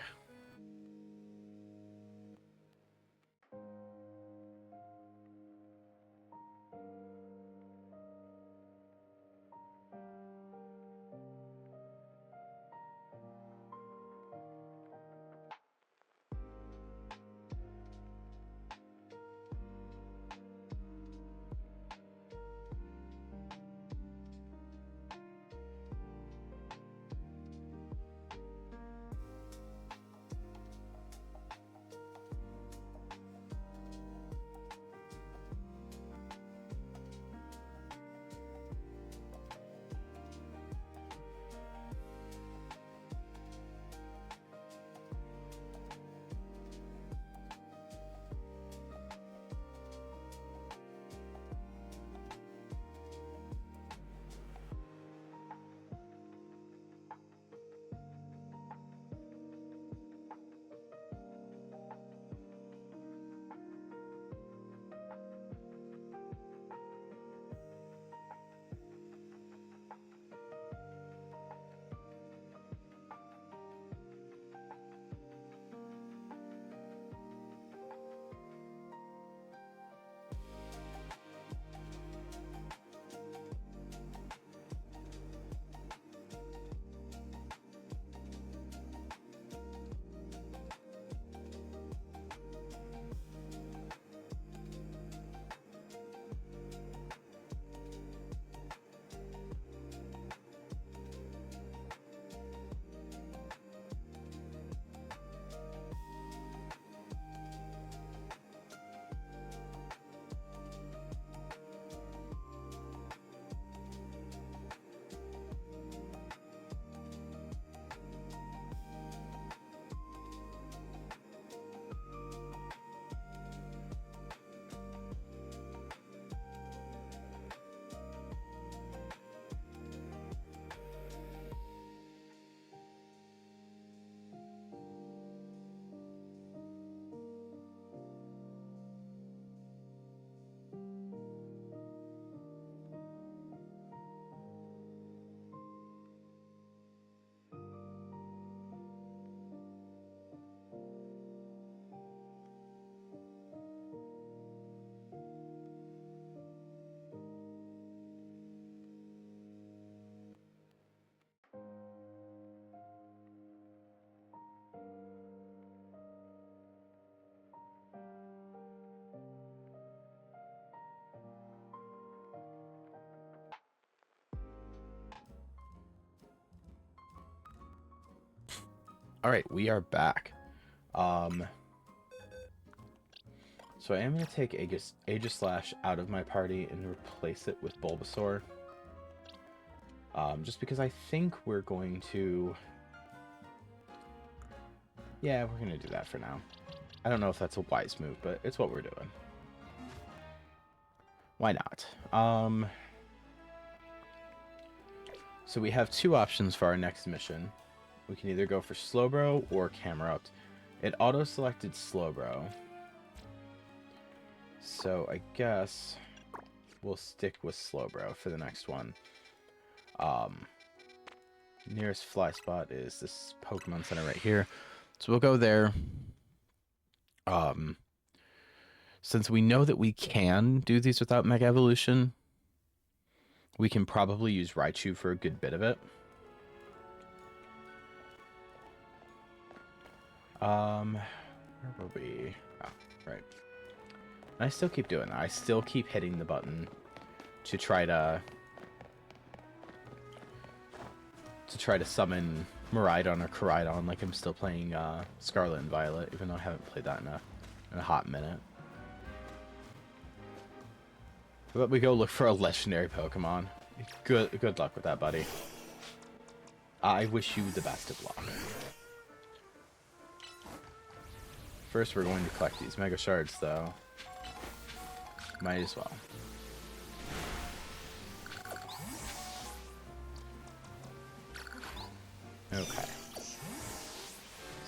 All right, we are back. So I am going to take Aegislash out of my party and replace it with Bulbasaur. Just because I think we're going to... Yeah, we're going to do that for now. I don't know if that's a wise move, but it's what we're doing. Why not? So we have two options for our next mission. We can either go for Slowbro or Camerupt. It auto-selected Slowbro. So I guess we'll stick with Slowbro for the next one. Nearest fly spot is this Pokemon Center right here. So we'll go there. Since we know that we can do these without Mega Evolution, we can probably use Raichu for a good bit of it. Where were we? Oh, right. And I still keep doing that. I still keep hitting the button to try to summon Miraidon or Koraidon, like I'm still playing Scarlet and Violet, even though I haven't played that in a hot minute. But we go look for a legendary Pokemon. Good luck with that, buddy. I wish you the best of luck. First, we're going to collect these Mega Shards, though. Might as well. Okay.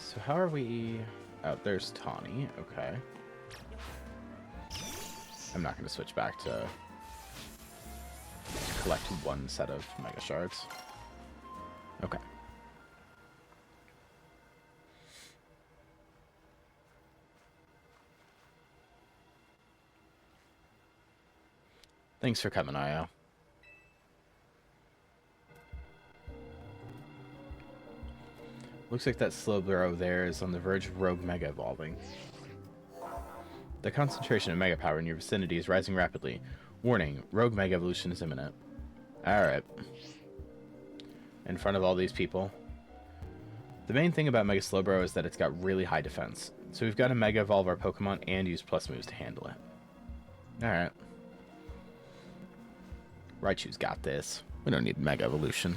So how are we... Oh, there's Tawny. Okay. I'm not going to switch back to collect one set of Mega Shards. Okay. Thanks for coming, Io. Looks like that Slowbro there is on the verge of Rogue Mega evolving. The concentration of Mega Power in your vicinity is rising rapidly. Warning, Rogue Mega Evolution is imminent. Alright. In front of all these people. The main thing about Mega Slowbro is that it's got really high defense. So we've got to Mega Evolve our Pokemon and use plus moves to handle it. Alright. Raichu's got this. We don't need Mega Evolution.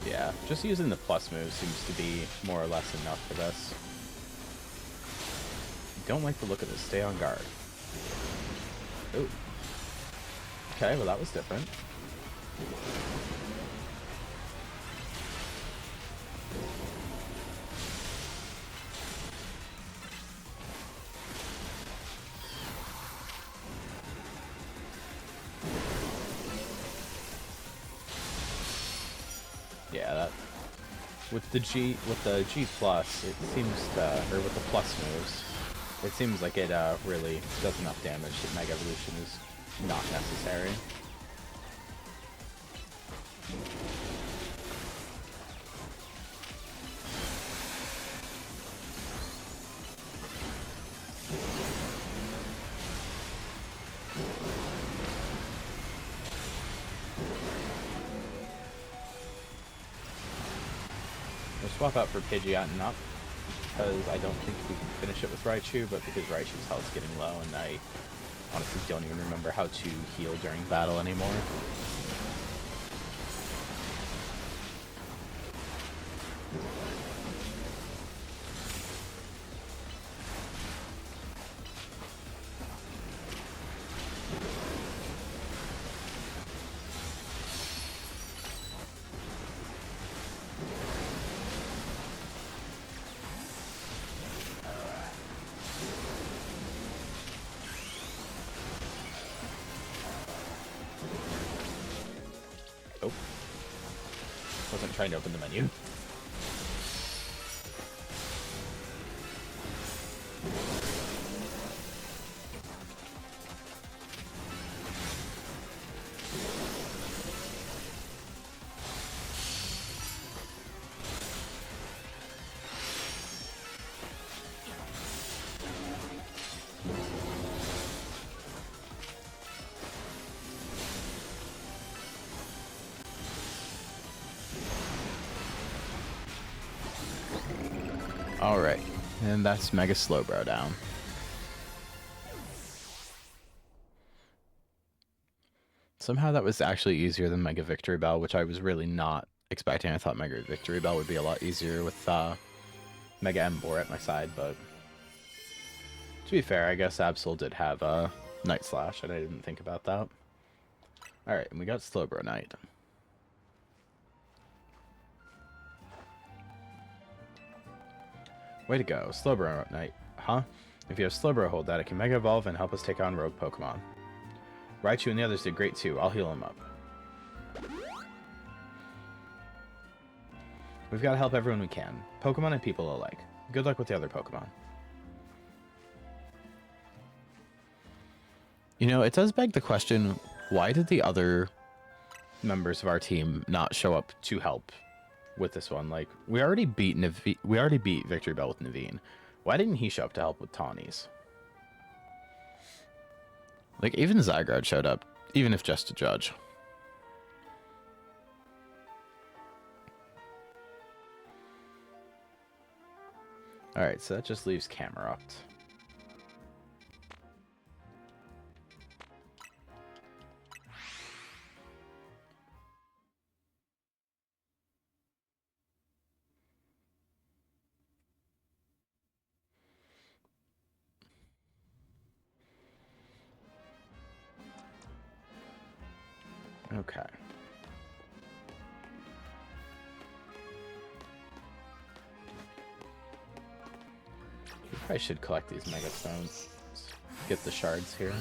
Yeah, just using the plus move seems to be more or less enough for this. Don't like the look of this. Stay on guard. Ooh. Okay, well that was different. Yeah, that with the G plus, it seems to, or with the plus moves, it seems like it really does enough damage that Mega Evolution is not necessary. We'll swap out for Pidgeot, not because I don't think we can finish it with Raichu, but because Raichu's health's getting low, and I honestly don't even remember how to heal during battle anymore. trying to open the menu. Alright, and that's Mega Slowbro down. Somehow that was actually easier than Mega Victory Bell, which I was really not expecting. I thought Mega Victory Bell would be a lot easier with Mega Embor at my side, but to be fair, I guess Absol did have a Night Slash, and I didn't think about that. Alright, and we got Slowbro Knight. Way to go, Slowbro Knight, huh? If you have Slowbro hold that, it can Mega Evolve and help us take on rogue Pokemon. Raichu and the others did great too. I'll heal him up. We've got to help everyone we can. Pokemon and people alike. Good luck with the other Pokemon. You know, it does beg the question, why did the other members of our team not show up to help with this one? Like, we already beat Victory Bell with Naveen. Why didn't he show up to help with Tawny's? Like, even Zygarde showed up, even if just to judge. Alright, so that just leaves Camerupt. Okay. We probably should collect these Mega Stones. Get the shards here.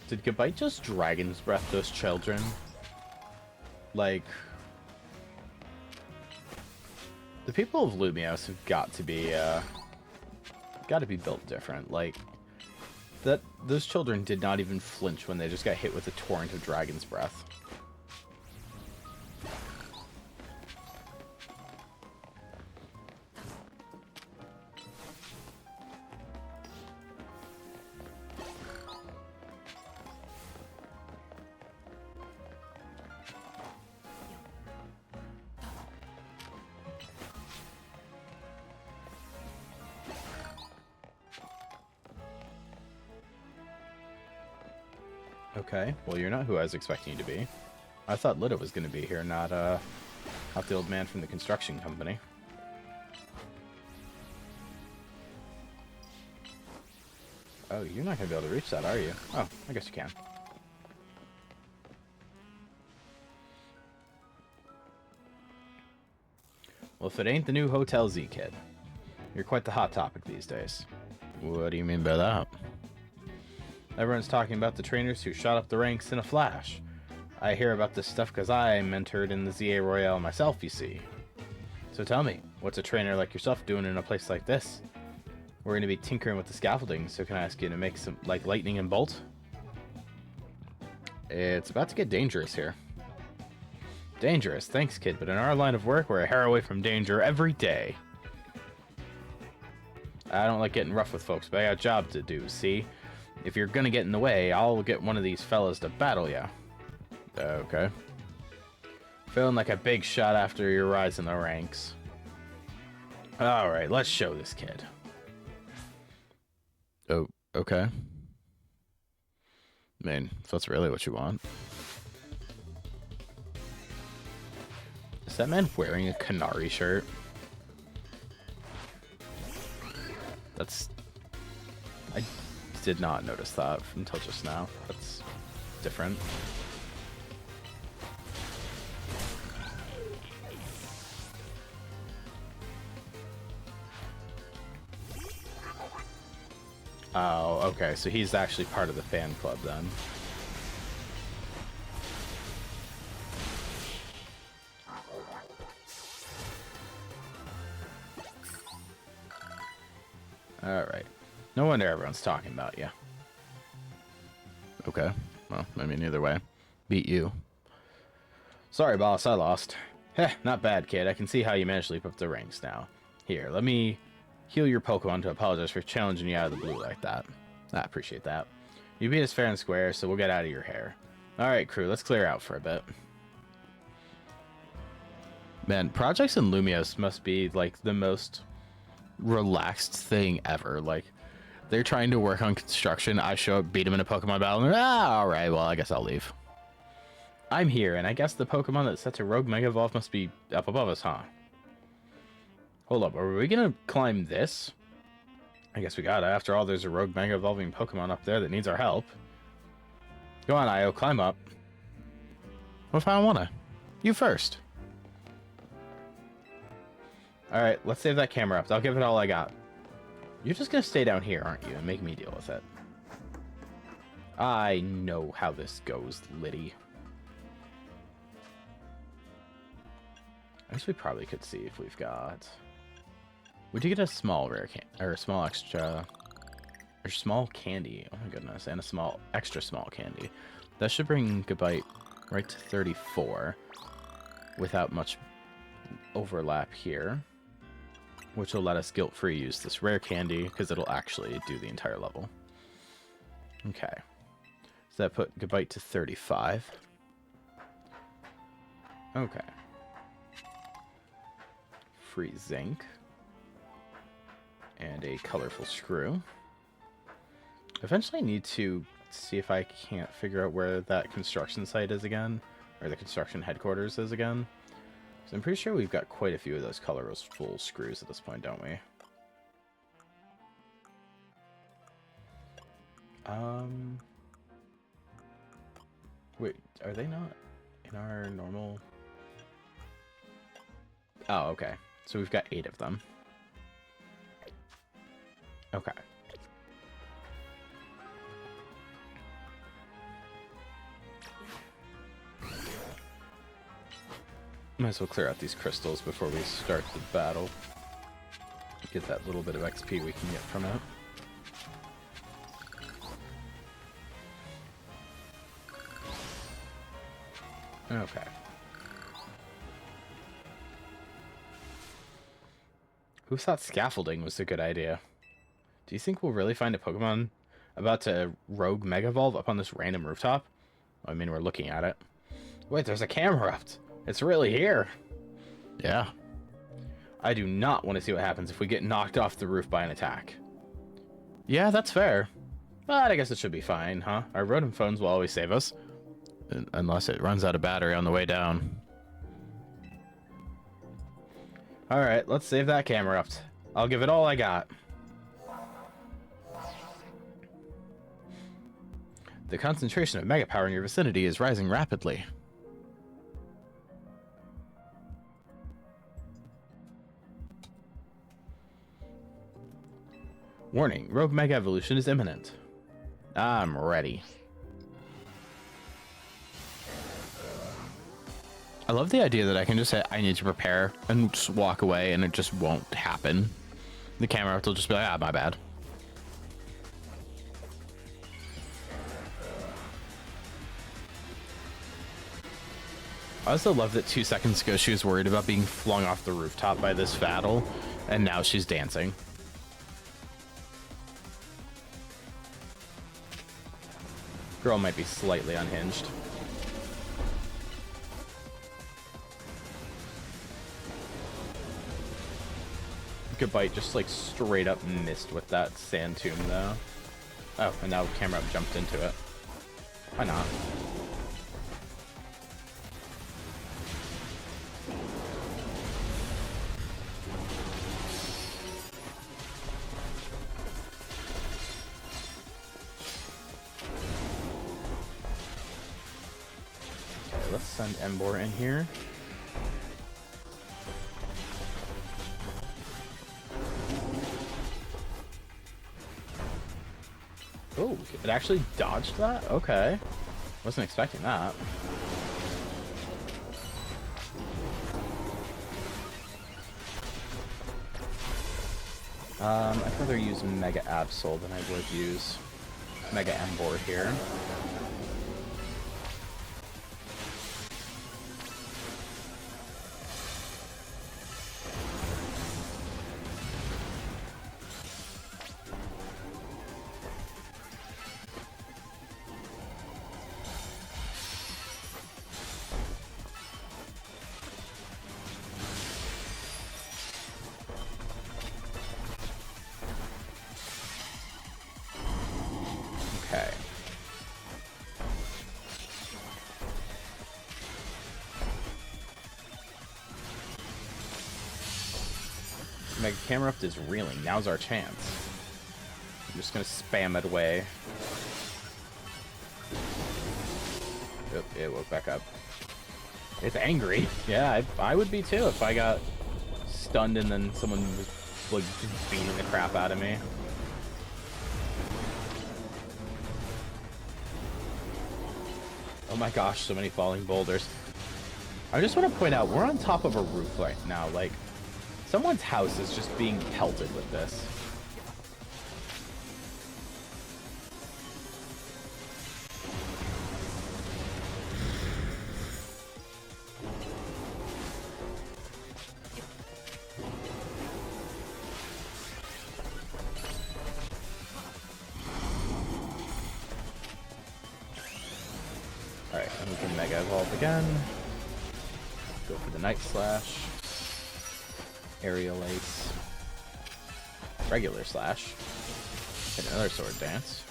Did Gabite just Dragon's Breath those children? Like, the people of Lumios have got to be built different. Like, those children did not even flinch when they just got hit with a torrent of Dragon's Breath. Okay, well, you're not who I was expecting you to be. I thought Lita was going to be here, not the old man from the construction company. Oh, you're not going to be able to reach that, are you? Oh, I guess you can. Well, if it ain't the new Hotel Z kid. You're quite the hot topic these days. What do you mean by that? Everyone's talking about the trainers who shot up the ranks in a flash. I hear about this stuff because I mentored in the ZA Royale myself, you see. So tell me, what's a trainer like yourself doing in a place like this? We're going to be tinkering with the scaffolding, so can I ask you to make some, like, lightning and bolt? It's about to get dangerous here. Dangerous, thanks kid, but in our line of work, we're a hair away from danger every day. I don't like getting rough with folks, but I got a job to do, see? If you're gonna get in the way, I'll get one of these fellas to battle ya. Okay. Feeling like a big shot after your rise in the ranks. Alright, let's show this kid. Oh, okay. I mean, if that's really what you want. Is that man wearing a Canary shirt? That's... I did not notice that until just now. That's different. Oh, okay, so he's actually part of the fan club then. Alright. No wonder everyone's talking about you. Okay. Well, I mean, either way. Beat you. Sorry, boss, I lost. Heh, not bad, kid. I can see how you managed to leap up the ranks now. Here, let me heal your Pokemon to apologize for challenging you out of the blue like that. I appreciate that. You beat us fair and square, so we'll get out of your hair. Alright, crew, let's clear out for a bit. Man, projects in Lumios must be, like, the most relaxed thing ever. Like, they're trying to work on construction. I show up, beat them in a Pokemon battle, and alright, well, I guess I'll leave. I'm here, and I guess the Pokemon that sets a Rogue Mega Evolve must be up above us, huh? Hold up, are we gonna climb this? I guess we gotta. After all, there's a Rogue Mega Evolving Pokemon up there that needs our help. Go on, Io, climb up. What if I don't wanna? You first. Alright, let's save that camera up. I'll give it all I got. You're just gonna stay down here, aren't you, and make me deal with it? I know how this goes, Liddy. I guess we probably could see if we've got... Would you get a small rare or a small extra... Or small candy. Oh my goodness. And a small, extra small candy. That should bring Gabite right to 34. Without much overlap here. Which will let us guilt-free use this rare candy, because it'll actually do the entire level. Okay. So that put Gabite to 35. Okay. Free zinc. And a colorful screw. Eventually I need to see if I can't figure out where that construction site is again. Or the construction headquarters is again. So I'm pretty sure we've got quite a few of those colorful screws at this point, don't we? Wait, are they not in our normal... Oh, okay. So we've got 8 of them. Okay. Might as well clear out these crystals before we start the battle. Get that little bit of XP we can get from it. Okay. Who thought scaffolding was a good idea? Do you think we'll really find a Pokemon about to Rogue Mega Evolve up on this random rooftop? I mean, we're looking at it. Wait, there's a camera up. It's really here. Yeah. I do not want to see what happens if we get knocked off the roof by an attack. Yeah, that's fair. But I guess it should be fine, huh? Our rodent phones will always save us. Unless it runs out of battery on the way down. Alright, let's save that camera up. I'll give it all I got. The concentration of mega power in your vicinity is rising rapidly. Warning, Rogue Mega Evolution is imminent. I'm ready. I love the idea that I can just say, I need to prepare, and just walk away, and it just won't happen. The camera will just be like, ah, my bad. I also love that 2 seconds ago she was worried about being flung off the rooftop by this Vattel, and now she's dancing. Girl might be slightly unhinged. Gabite just like straight up missed with that sand tomb though. Oh, and now camera up jumped into it. Why not? send Embor in here. Oh, it actually dodged that? Okay. Wasn't expecting that. I'd rather use Mega Absol than I would use Mega Embor here. Okay. Mega Camerupt is reeling. Now's our chance. I'm just gonna spam it away. Oop, it woke back up. It's angry. Yeah, I would be too if I got stunned and then someone was like just beating the crap out of me. Oh my gosh, so many falling boulders. I just want to point out, we're on top of a roof right now. Like, someone's house is just being pelted with this. Alright, and we can Mega Evolve again. Go for the Night Slash. Aerial Ace. Regular Slash. Hit another Sword Dance.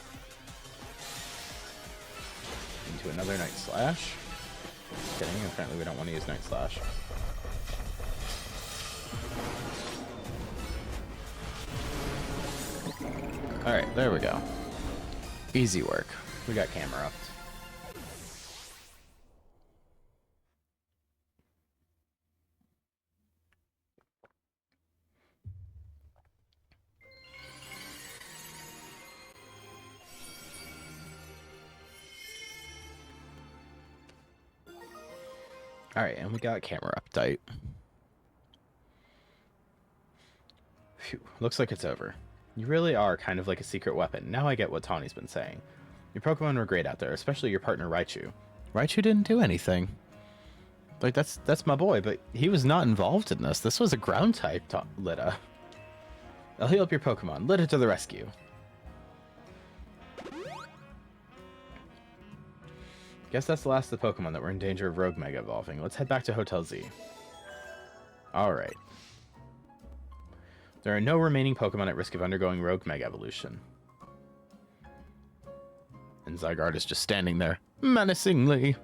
Into another Night Slash. Just kidding, apparently we don't want to use Night Slash. Alright, there we go. Easy work. We got Camerupt. Alright, and we got camera update. Phew, looks like it's over. You really are kind of like a secret weapon. Now I get what Tawny's been saying. Your Pokemon were great out there, especially your partner Raichu. Raichu didn't do anything. Like, that's my boy, but he was not involved in this. This was a ground type Lita. I'll heal up your Pokemon. Lita to the rescue. Guess that's the last of the Pokemon that were in danger of Rogue Mega Evolving. Let's head back to Hotel Z. Alright. There are no remaining Pokemon at risk of undergoing Rogue Mega Evolution. And Zygarde is just standing there, menacingly.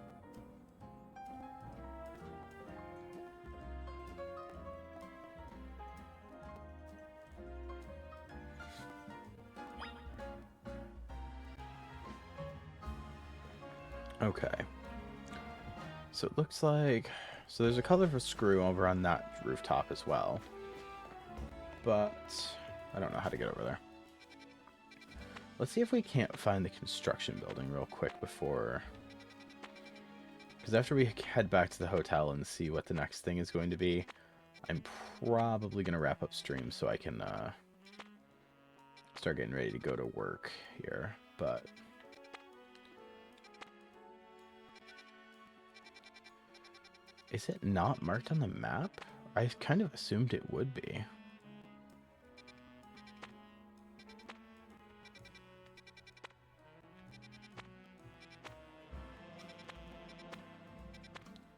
Okay. So it looks like... So there's a colorful screw over on that rooftop as well. But I don't know how to get over there. Let's see if we can't find the construction building real quick before... Because after we head back to the hotel and see what the next thing is going to be, I'm probably going to wrap up stream so I can start getting ready to go to work here. But... Is it not marked on the map? I kind of assumed it would be.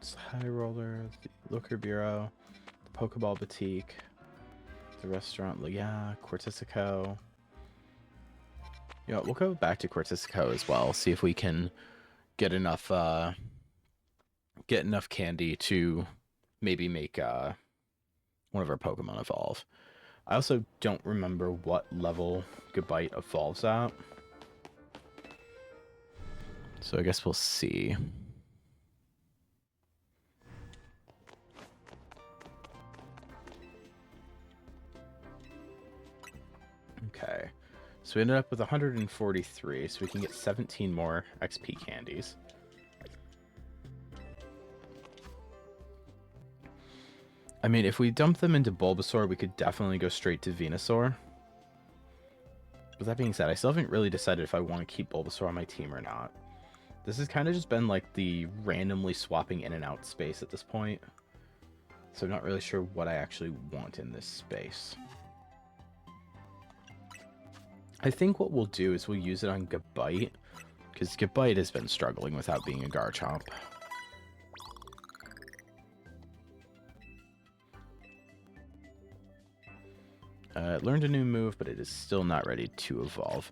It's High Roller, the Looker Bureau, the Pokeball Boutique, the restaurant, yeah, Cortisico. You know, we'll go back to Cortisico as well, see if we can get enough candy to maybe make one of our Pokemon evolve. I also don't remember what level Gabite evolves at. So I guess we'll see. Okay. So we ended up with 143, so we can get 17 more XP candies. I mean, if we dump them into Bulbasaur, we could definitely go straight to Venusaur. With that being said, I still haven't really decided if I want to keep Bulbasaur on my team or not. This has kind of just been like the randomly swapping in and out space at this point. So I'm not really sure what I actually want in this space. I think what we'll do is we'll use it on Gabite, because Gabite has been struggling without being a Garchomp. It learned a new move, but it is still not ready to evolve.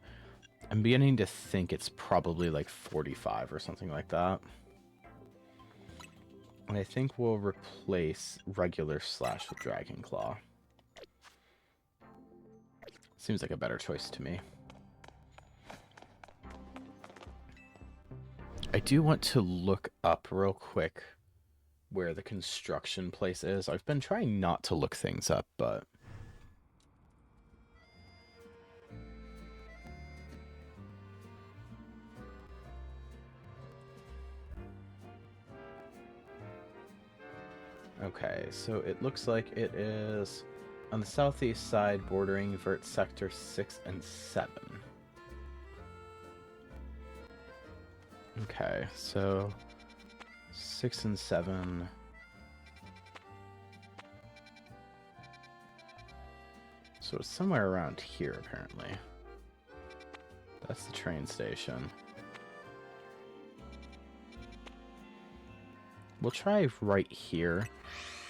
I'm beginning to think it's probably like 45 or something like that. And I think we'll replace regular Slash with Dragon Claw. Seems like a better choice to me. I do want to look up real quick where the construction place is. I've been trying not to look things up, but... Okay, so it looks like it is on the southeast side, bordering Vert Sector 6 and 7. Okay, so 6 and 7. So it's somewhere around here, apparently. That's the train station. We'll try right here.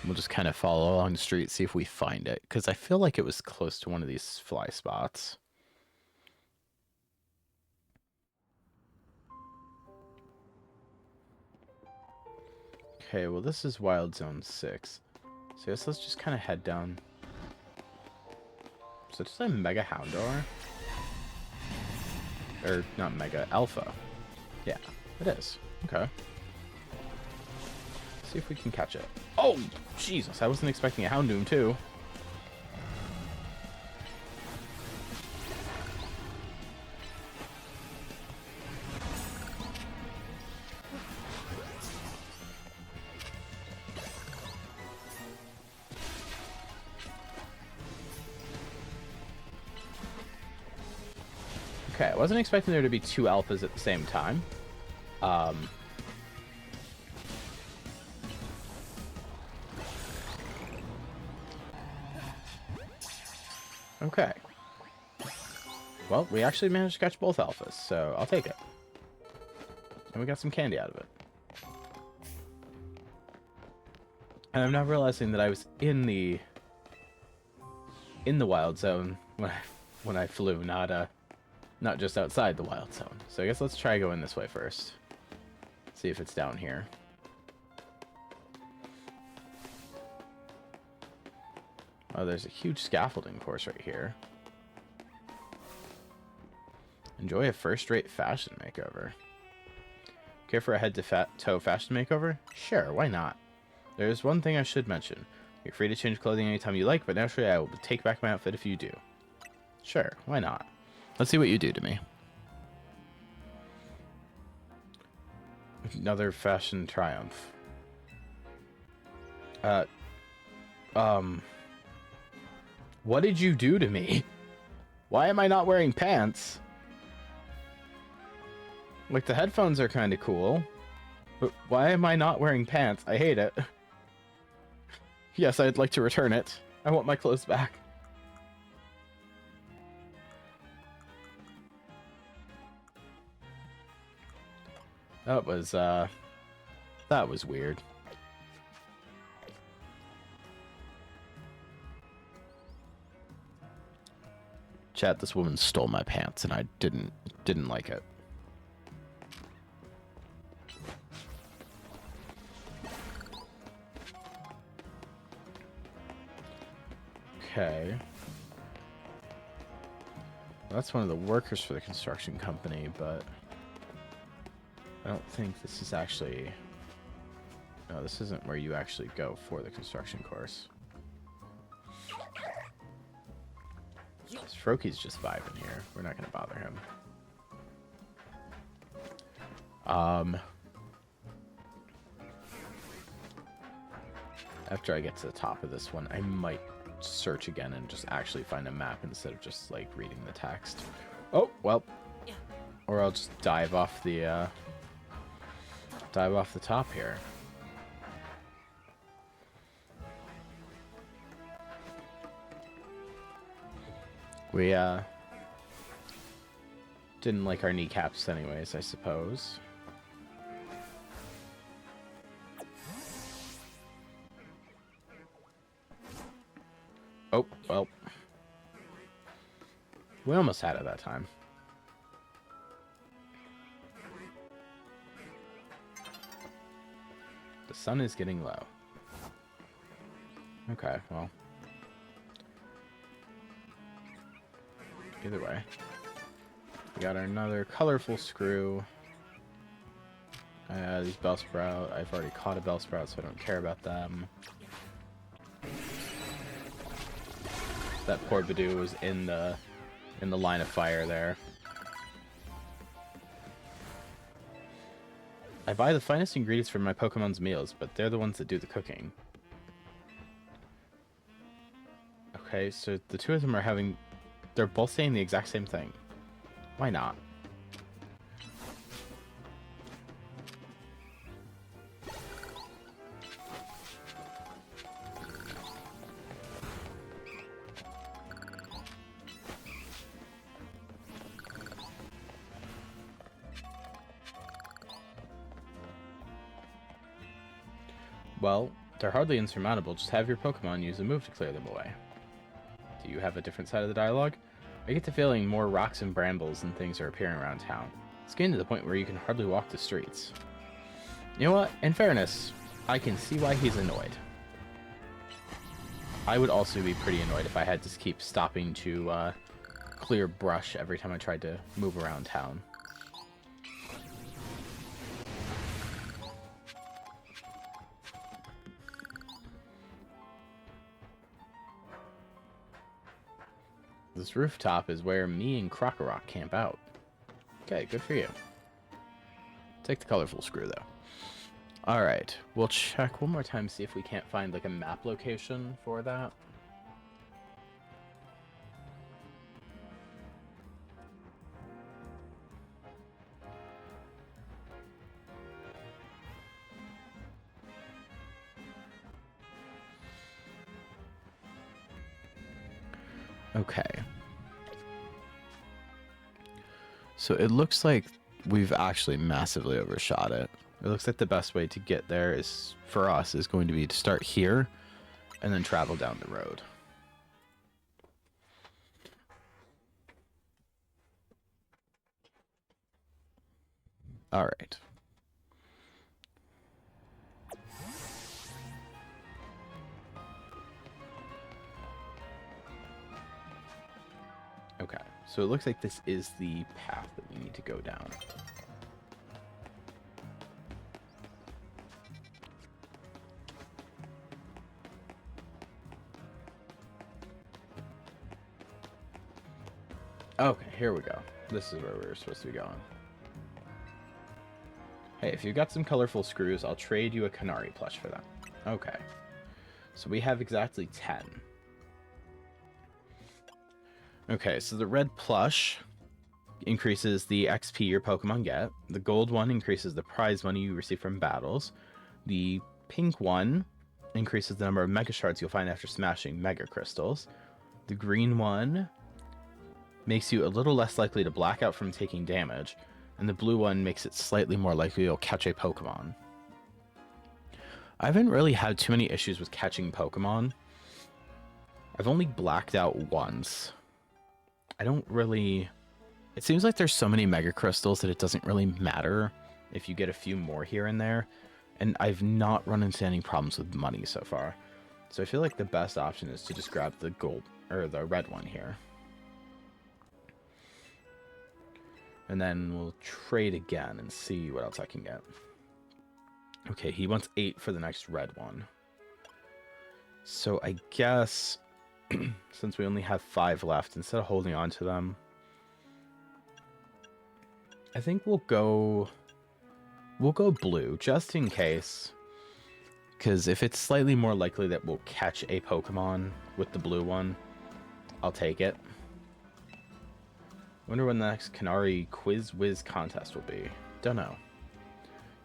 We'll just kind of follow along the street, see if we find it. Because I feel like it was close to one of these fly spots. Okay, well this is Wild Zone 6. So I guess let's just kind of head down. So it's a Mega Houndour? Or, not Mega, Alpha. Yeah, it is. Okay. See if we can catch it. Oh, Jesus, I wasn't expecting a Houndoom, too. Okay, I wasn't expecting there to be two alphas at the same time. Okay. Well, we actually managed to catch both alphas, so I'll take it. And we got some candy out of it. And I'm now realizing that I was in the wild zone when I flew, not just outside the wild zone. So I guess let's try going this way first. See if it's down here. Oh, there's a huge scaffolding course right here. Enjoy a first-rate fashion makeover. Care for a head-to-toe fashion makeover? Sure, why not? There's one thing I should mention. You're free to change clothing anytime you like, but naturally I will take back my outfit if you do. Sure, why not? Let's see what you do to me. Another fashion triumph. What did you do to me? Why am I not wearing pants? Like, the headphones are kind of cool, but why am I not wearing pants? I hate it. Yes, I'd like to return it. I want my clothes back. That was weird. Chat, this woman stole my pants and I didn't like it. Okay. That's one of the workers for the construction company, but I don't think this is actually... No, this isn't where you actually go for the construction course. Froaky's just vibing here. We're not going to bother him. After I get to the top of this one, I might search again and just actually find a map instead of just, like, reading the text. Oh, well. Or I'll just dive off the top here. We, didn't like our kneecaps anyways, I suppose. Oh, well. We almost had it that time. The sun is getting low. Okay, well. Either way. We got another colorful screw. These Bellsprout. I've already caught a Bellsprout, so I don't care about them. That poor Badoo was in the line of fire there. I buy the finest ingredients for my Pokemon's meals, but they're the ones that do the cooking. Okay, so the two of them are having... They're both saying the exact same thing. Why not? Well, they're hardly insurmountable. Just have your Pokemon use a move to clear them away. Do you have a different side of the dialogue? I get the feeling more rocks and brambles and things are appearing around town. It's getting to the point where you can hardly walk the streets. You know what? In fairness, I can see why he's annoyed. I would also be pretty annoyed if I had to keep stopping to clear brush every time I tried to move around town. This rooftop is where me and Krokorok camp out. Okay, good for you. Take the colorful screw, though. Alright, we'll check one more time, see if we can't find, like, a map location for that. Okay. So it looks like we've actually massively overshot it. It looks like the best way to get there is, for us, is going to be to start here and then travel down the road. All right. Okay, so it looks like this is the path that we need to go down. Okay, here we go. This is where we were supposed to be going. Hey, if you've got some colorful screws, I'll trade you a Canary plush for them. Okay. So we have exactly 10. Okay, so the red plush increases the XP your Pokemon get. The gold one increases the prize money you receive from battles. The pink one increases the number of Mega Shards you'll find after smashing Mega Crystals. The green one makes you a little less likely to black out from taking damage. And the blue one makes it slightly more likely you'll catch a Pokemon. I haven't really had too many issues with catching Pokemon. I've only blacked out once. I don't really... It seems like there's so many Mega Crystals that it doesn't really matter if you get a few more here and there. And I've not run into any problems with money so far. So I feel like the best option is to just grab the gold, or the red one here. And then we'll trade again and see what else I can get. Okay, he wants 8 for the next red one. So I guess since we only have 5 left, instead of holding on to them, I think we'll go blue, just in case. Because if it's slightly more likely that we'll catch a Pokemon with the blue one, I'll take it. Wonder when the next Canary Quiz Whiz contest will be. Don't know.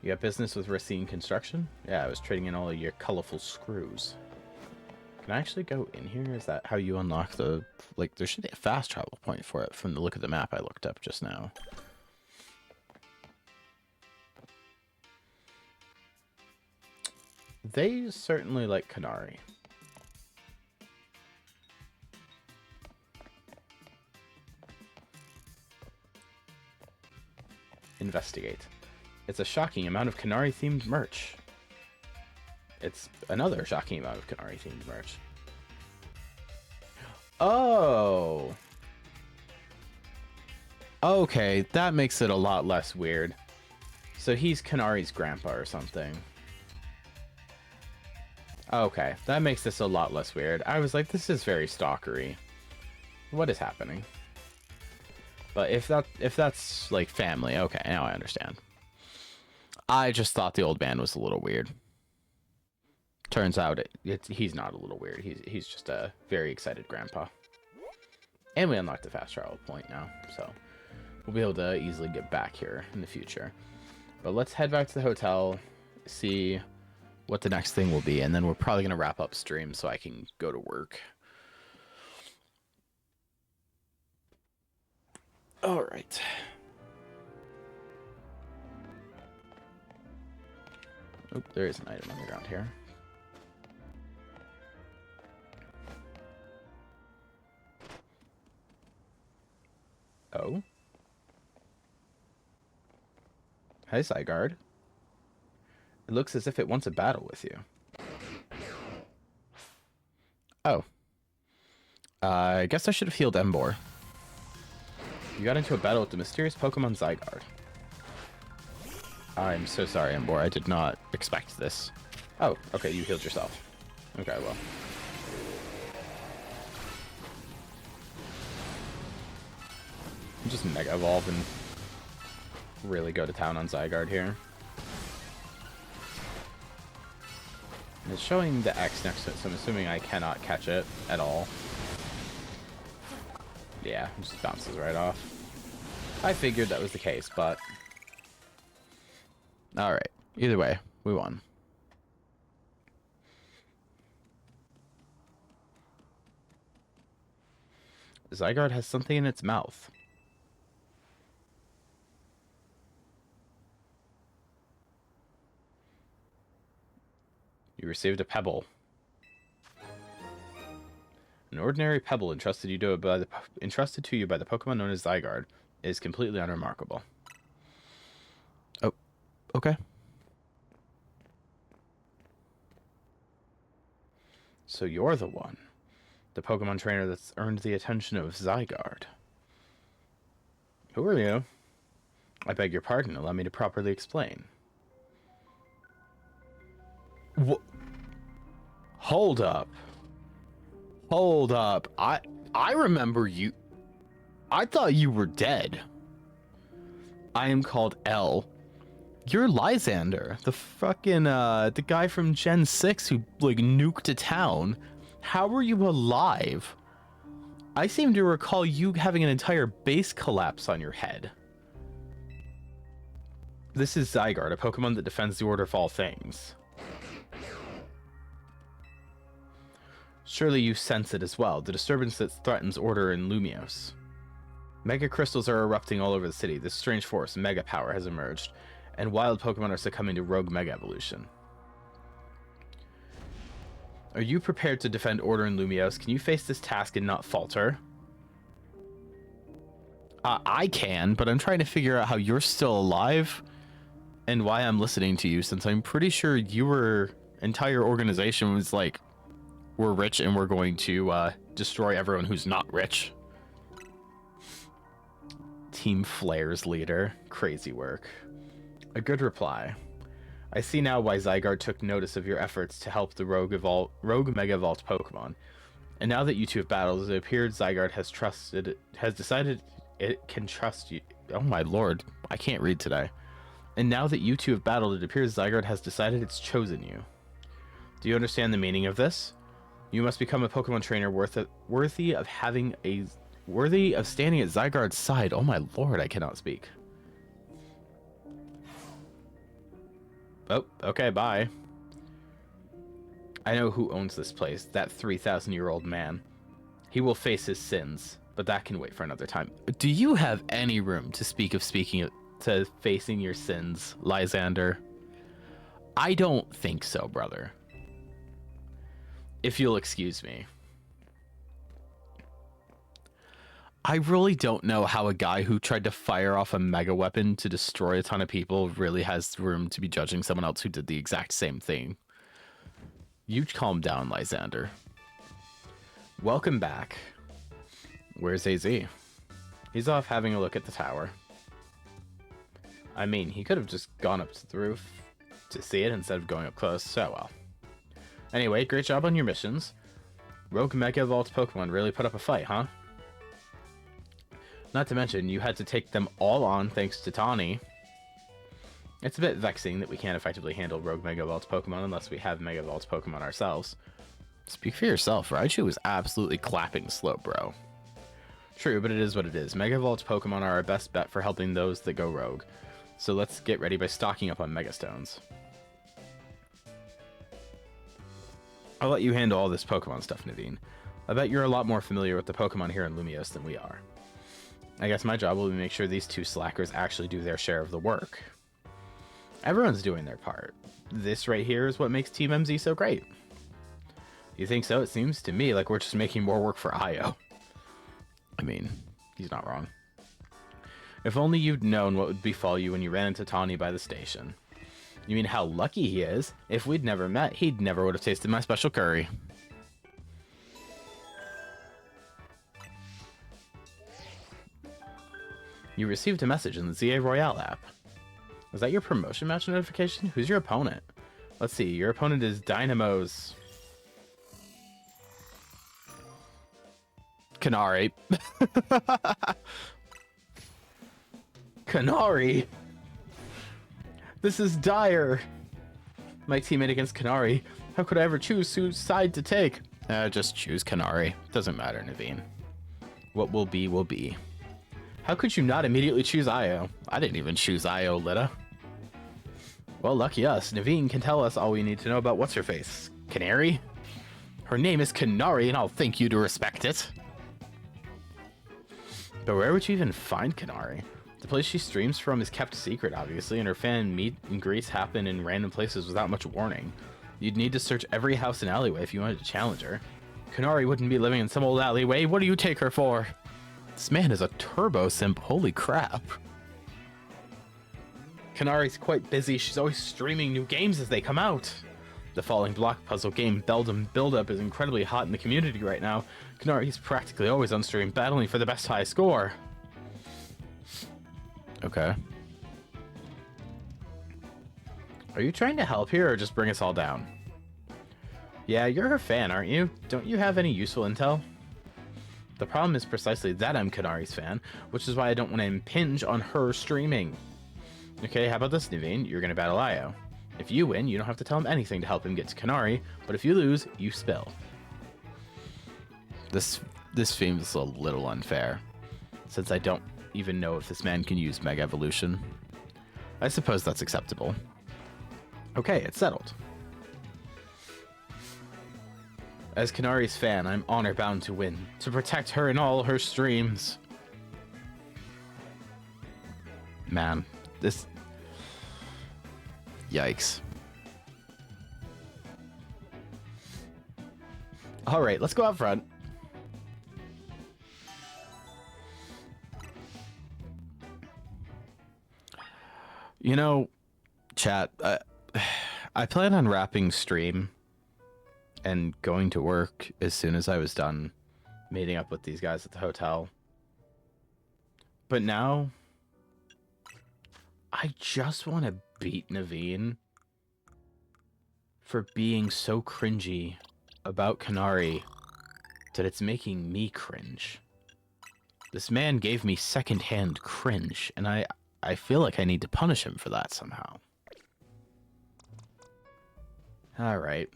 You got business with Racine Construction? Yeah, I was trading in all of your colorful screws. Can I actually go in here? Is that how you unlock the... Like, there should be a fast travel point for it from the look of the map I looked up just now. They certainly like Canary. Investigate. It's a shocking amount of Canary-themed merch. It's another shocking amount of Canary-themed merch. Oh! Okay, that makes it a lot less weird. So he's Canary's grandpa or something. Okay, that makes this a lot less weird. I was like, this is very stalkery. What is happening? But if that's like family, okay, now I understand. I just thought the old man was a little weird. Turns out he's not a little weird. He's just a very excited grandpa. And we unlocked the fast travel point now, so we'll be able to easily get back here in the future. But let's head back to the hotel, see what the next thing will be, and then we're probably going to wrap up stream so I can go to work. All right. Oh, there is an item on the ground here. Oh. Hi, Zygarde. It looks as if it wants a battle with you. Oh. I guess I should have healed Emboar. You got into a battle with the mysterious Pokemon Zygarde. I'm so sorry, Emboar. I did not expect this. Oh, okay, you healed yourself. Okay, well. Just Mega Evolve and really go to town on Zygarde here. And it's showing the X next to it, so I'm assuming I cannot catch it at all. Yeah, it just bounces right off. I figured that was the case, but... Alright, either way, we won. Zygarde has something in its mouth. You received a pebble. An ordinary pebble entrusted to you by the Pokemon known as Zygarde is completely unremarkable. Oh, okay. So you're the one. The Pokemon trainer that's earned the attention of Zygarde. Who are you? I beg your pardon, allow me to properly explain. Hold up. Hold up. I remember you. I thought you were dead. I am called L. You're Lysander, the fucking, the guy from Gen 6 who, like, nuked a town. How were you alive? I seem to recall you having an entire base collapse on your head. This is Zygarde, a Pokemon that defends the order of all things. Surely you sense it as well, the disturbance that threatens order in Lumiose. Mega crystals are erupting all over the city. This strange force, Mega Power, has emerged, and wild Pokemon are succumbing to rogue Mega Evolution. Are you prepared to defend order in Lumiose? Can you face this task and not falter? I can, but I'm trying to figure out how you're still alive and why I'm listening to you, since I'm pretty sure your entire organization was like, we're rich and we're going to destroy everyone who's not rich. Team Flare's leader. Crazy work. A good reply. I see now why Zygarde took notice of your efforts to help the rogue Mega Evolved Pokemon, And now that you two have battled, it appears Zygarde has decided it can trust you. Oh my lord, I can't read today. And now that you two have battled, it appears Zygarde has decided it's chosen you. Do you understand the meaning of this? You must become a Pokemon trainer worthy of standing at Zygarde's side. Oh my lord, I cannot speak. Oh, okay, bye. I know who owns this place, that 3,000-year-old man. He will face his sins, but that can wait for another time. Do you have any room to speak of To facing your sins, Lysander? I don't think so, brother. if you'll excuse me. I really don't know how a guy who tried to fire off a mega weapon to destroy a ton of people really has room to be judging someone else who did the exact same thing. You calm down, Lysander. Welcome back. Where's AZ? He's off having a look at the tower. I mean, he could have just gone up to the roof to see it instead of going up close, so well. Anyway, great job on your missions. Rogue Mega Evolved Pokemon really put up a fight, huh? Not to mention, you had to take them all on thanks to Tawny. It's a bit vexing that we can't effectively handle Rogue Mega Evolved Pokemon unless we have Mega Evolved Pokemon ourselves. Speak for yourself. Raichu was absolutely clapping slow, bro. True, but it is what it is. Mega Evolved Pokemon are our best bet for helping those that go rogue. So let's get ready by stocking up on Mega Stones. I'll let you handle all this Pokemon stuff, Naveen. I bet you're a lot more familiar with the Pokemon here in Lumios than we are. I guess my job will be to make sure these two slackers actually do their share of the work. Everyone's doing their part. This right here is what makes Team MZ so great. You think so? It seems to me like we're just making more work for Io. I mean, he's not wrong. If only you'd known what would befall you when you ran into Tawny by the station. You mean how lucky he is? If we'd never met, he'd never would have tasted my special curry. You received a message in the ZA Royale app. Was that your promotion match notification? Who's your opponent? Let's see, your opponent is Dynamo's... Kanari. Kanari? This is dire. My teammate against Kanari. How could I ever choose whose side to take? Just choose Kanari. Doesn't matter, Naveen. What will be, will be. How could you not immediately choose Io? I didn't even choose Io, Lita. Well, lucky us. Naveen can tell us all we need to know about what's-her-face. Canary? Her name is Kanari, and I'll thank you to respect it. But where would you even find Kanari? The place she streams from is kept secret, obviously, and her fan meet and greets happen in random places without much warning. You'd need to search every house and alleyway if you wanted to challenge her. Kanari wouldn't be living in some old alleyway. What do you take her for? This man is a turbo simp. Holy crap. Kanari's quite busy. She's always streaming new games as they come out. The Falling Block puzzle game Beldum Build-Up is incredibly hot in the community right now. Kanari's practically always on stream, battling for the best high score. Okay. Are you trying to help here or just bring us all down? Yeah, you're her fan, aren't you? Don't you have any useful intel? The problem is precisely that I'm Kanari's fan, which is why I don't want to impinge on her streaming. Okay, how about this, Naveen? You're going to battle Io. If you win, you don't have to tell him anything to help him get to Kanari, but if you lose, you spill. This seems a little unfair, Since I don't even know if this man can use Mega Evolution. I suppose that's acceptable. Okay, it's settled. As Kanari's fan, I'm honor-bound to win, to protect her in all her streams. Man, this... Yikes. Alright, let's go out front. You know, chat, I plan on wrapping stream and going to work as soon as I was done Meeting up with these guys at the hotel. But now, I just want to beat Naveen for being so cringy about Kanari that it's making me cringe. This man gave me secondhand cringe, and I feel like I need to punish him for that somehow. All right.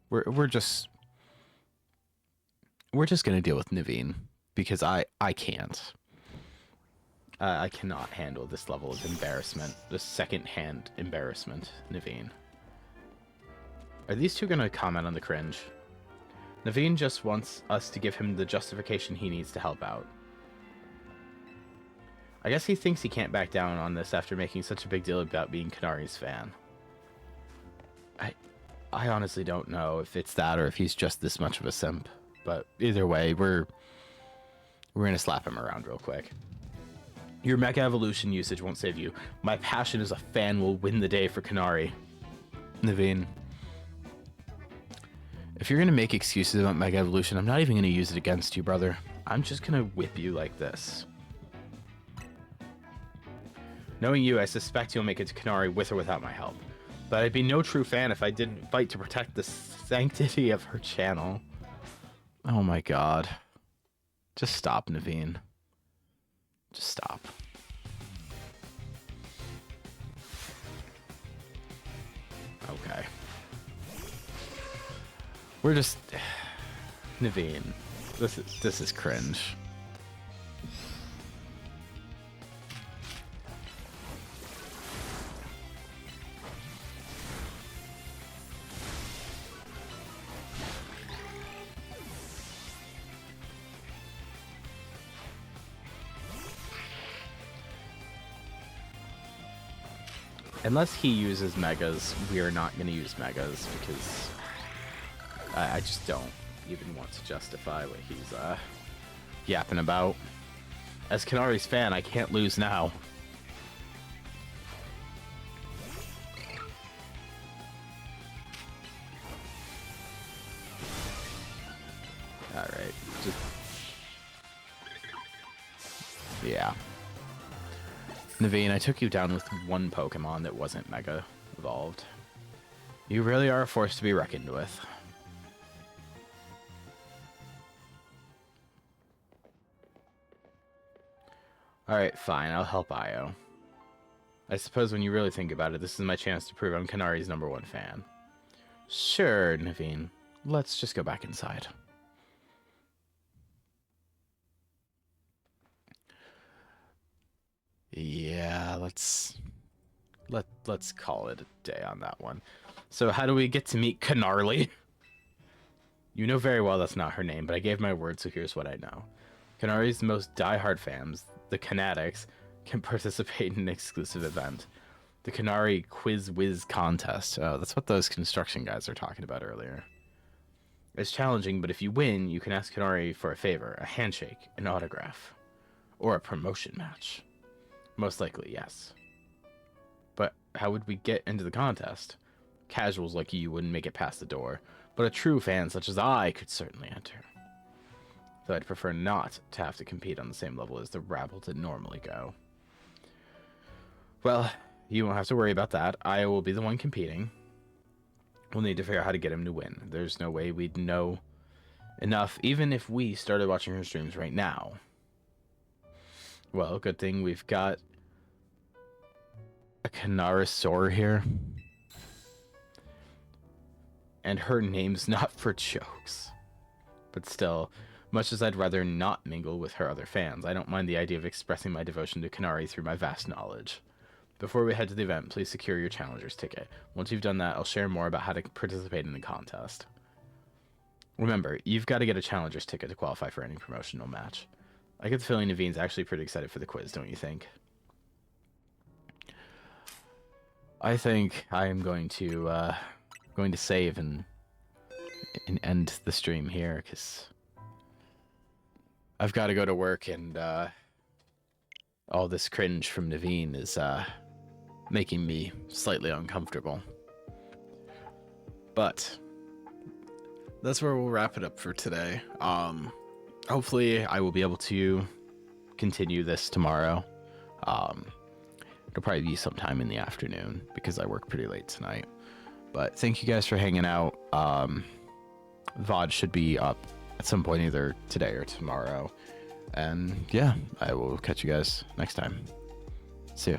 We're just gonna deal with Naveen because I can't. I cannot handle this level of embarrassment, this second-hand embarrassment, Naveen. Are these two gonna comment on the cringe? Naveen just wants us to give him the justification he needs to help out. I guess he thinks he can't back down on this after making such a big deal about being Kanari's fan. I honestly don't know if it's that or if he's just this much of a simp. But either way, we're gonna slap him around real quick. Your Mega Evolution usage won't save you. My passion as a fan will win the day for Kanari. Naveen. If you're gonna make excuses about Mega Evolution, I'm not even gonna use it against you, brother. I'm just gonna whip you like this. Knowing you, I suspect you'll make it to Kanari with or without my help. But I'd be no true fan if I didn't fight to protect the sanctity of her channel. Oh my god. Just stop, Naveen. Just stop. Okay. We're just... Naveen. This is cringe. Unless he uses megas, we are not going to use megas because I just don't even want to justify what he's yapping about. As Kanari's fan, I can't lose now. Alright, just... Yeah. Naveen, I took you down with one Pokemon that wasn't Mega Evolved. You really are a force to be reckoned with. Alright, fine, I'll help Io. I suppose when you really think about it, this is my chance to prove I'm Kanari's #1 fan. Sure, Naveen. Let's just go back inside. Yeah, let's call it a day on that one. So how do we get to meet Kanarli? You know very well that's not her name, but I gave my word, so here's what I know. Kanari's most diehard fans, the Kanatics, can participate in an exclusive event. The Kanari Quiz Whiz Contest. Oh, that's what those construction guys are talking about earlier. It's challenging, but if you win, you can ask Kanari for a favor, a handshake, an autograph, or a promotion match. Most likely, yes. But how would we get into the contest? Casuals like you wouldn't make it past the door, but a true fan such as I could certainly enter. Though I'd prefer not to have to compete on the same level as the rabble that normally go. Well, you won't have to worry about that. I will be the one competing. We'll need to figure out how to get him to win. There's no way we'd know enough, even if we started watching her streams right now. Well, good thing we've got a Kanarasaur here. And her name's not for jokes. But still, much as I'd rather not mingle with her other fans, I don't mind the idea of expressing my devotion to Kanari through my vast knowledge. Before we head to the event, please secure your challenger's ticket. Once you've done that, I'll share more about how to participate in the contest. Remember, you've got to get a challenger's ticket to qualify for any promotional match. I get the feeling Naveen's actually pretty excited for the quiz, don't you think? I think I am going to save and end the stream here, because I've got to go to work, and all this cringe from Naveen is making me slightly uncomfortable. But that's where we'll wrap it up for today. Hopefully I will be able to continue this tomorrow. It'll probably be sometime in the afternoon because I work pretty late tonight. But thank you guys for hanging out. VOD should be up at some point either today or tomorrow. And yeah, I will catch you guys next time. See ya.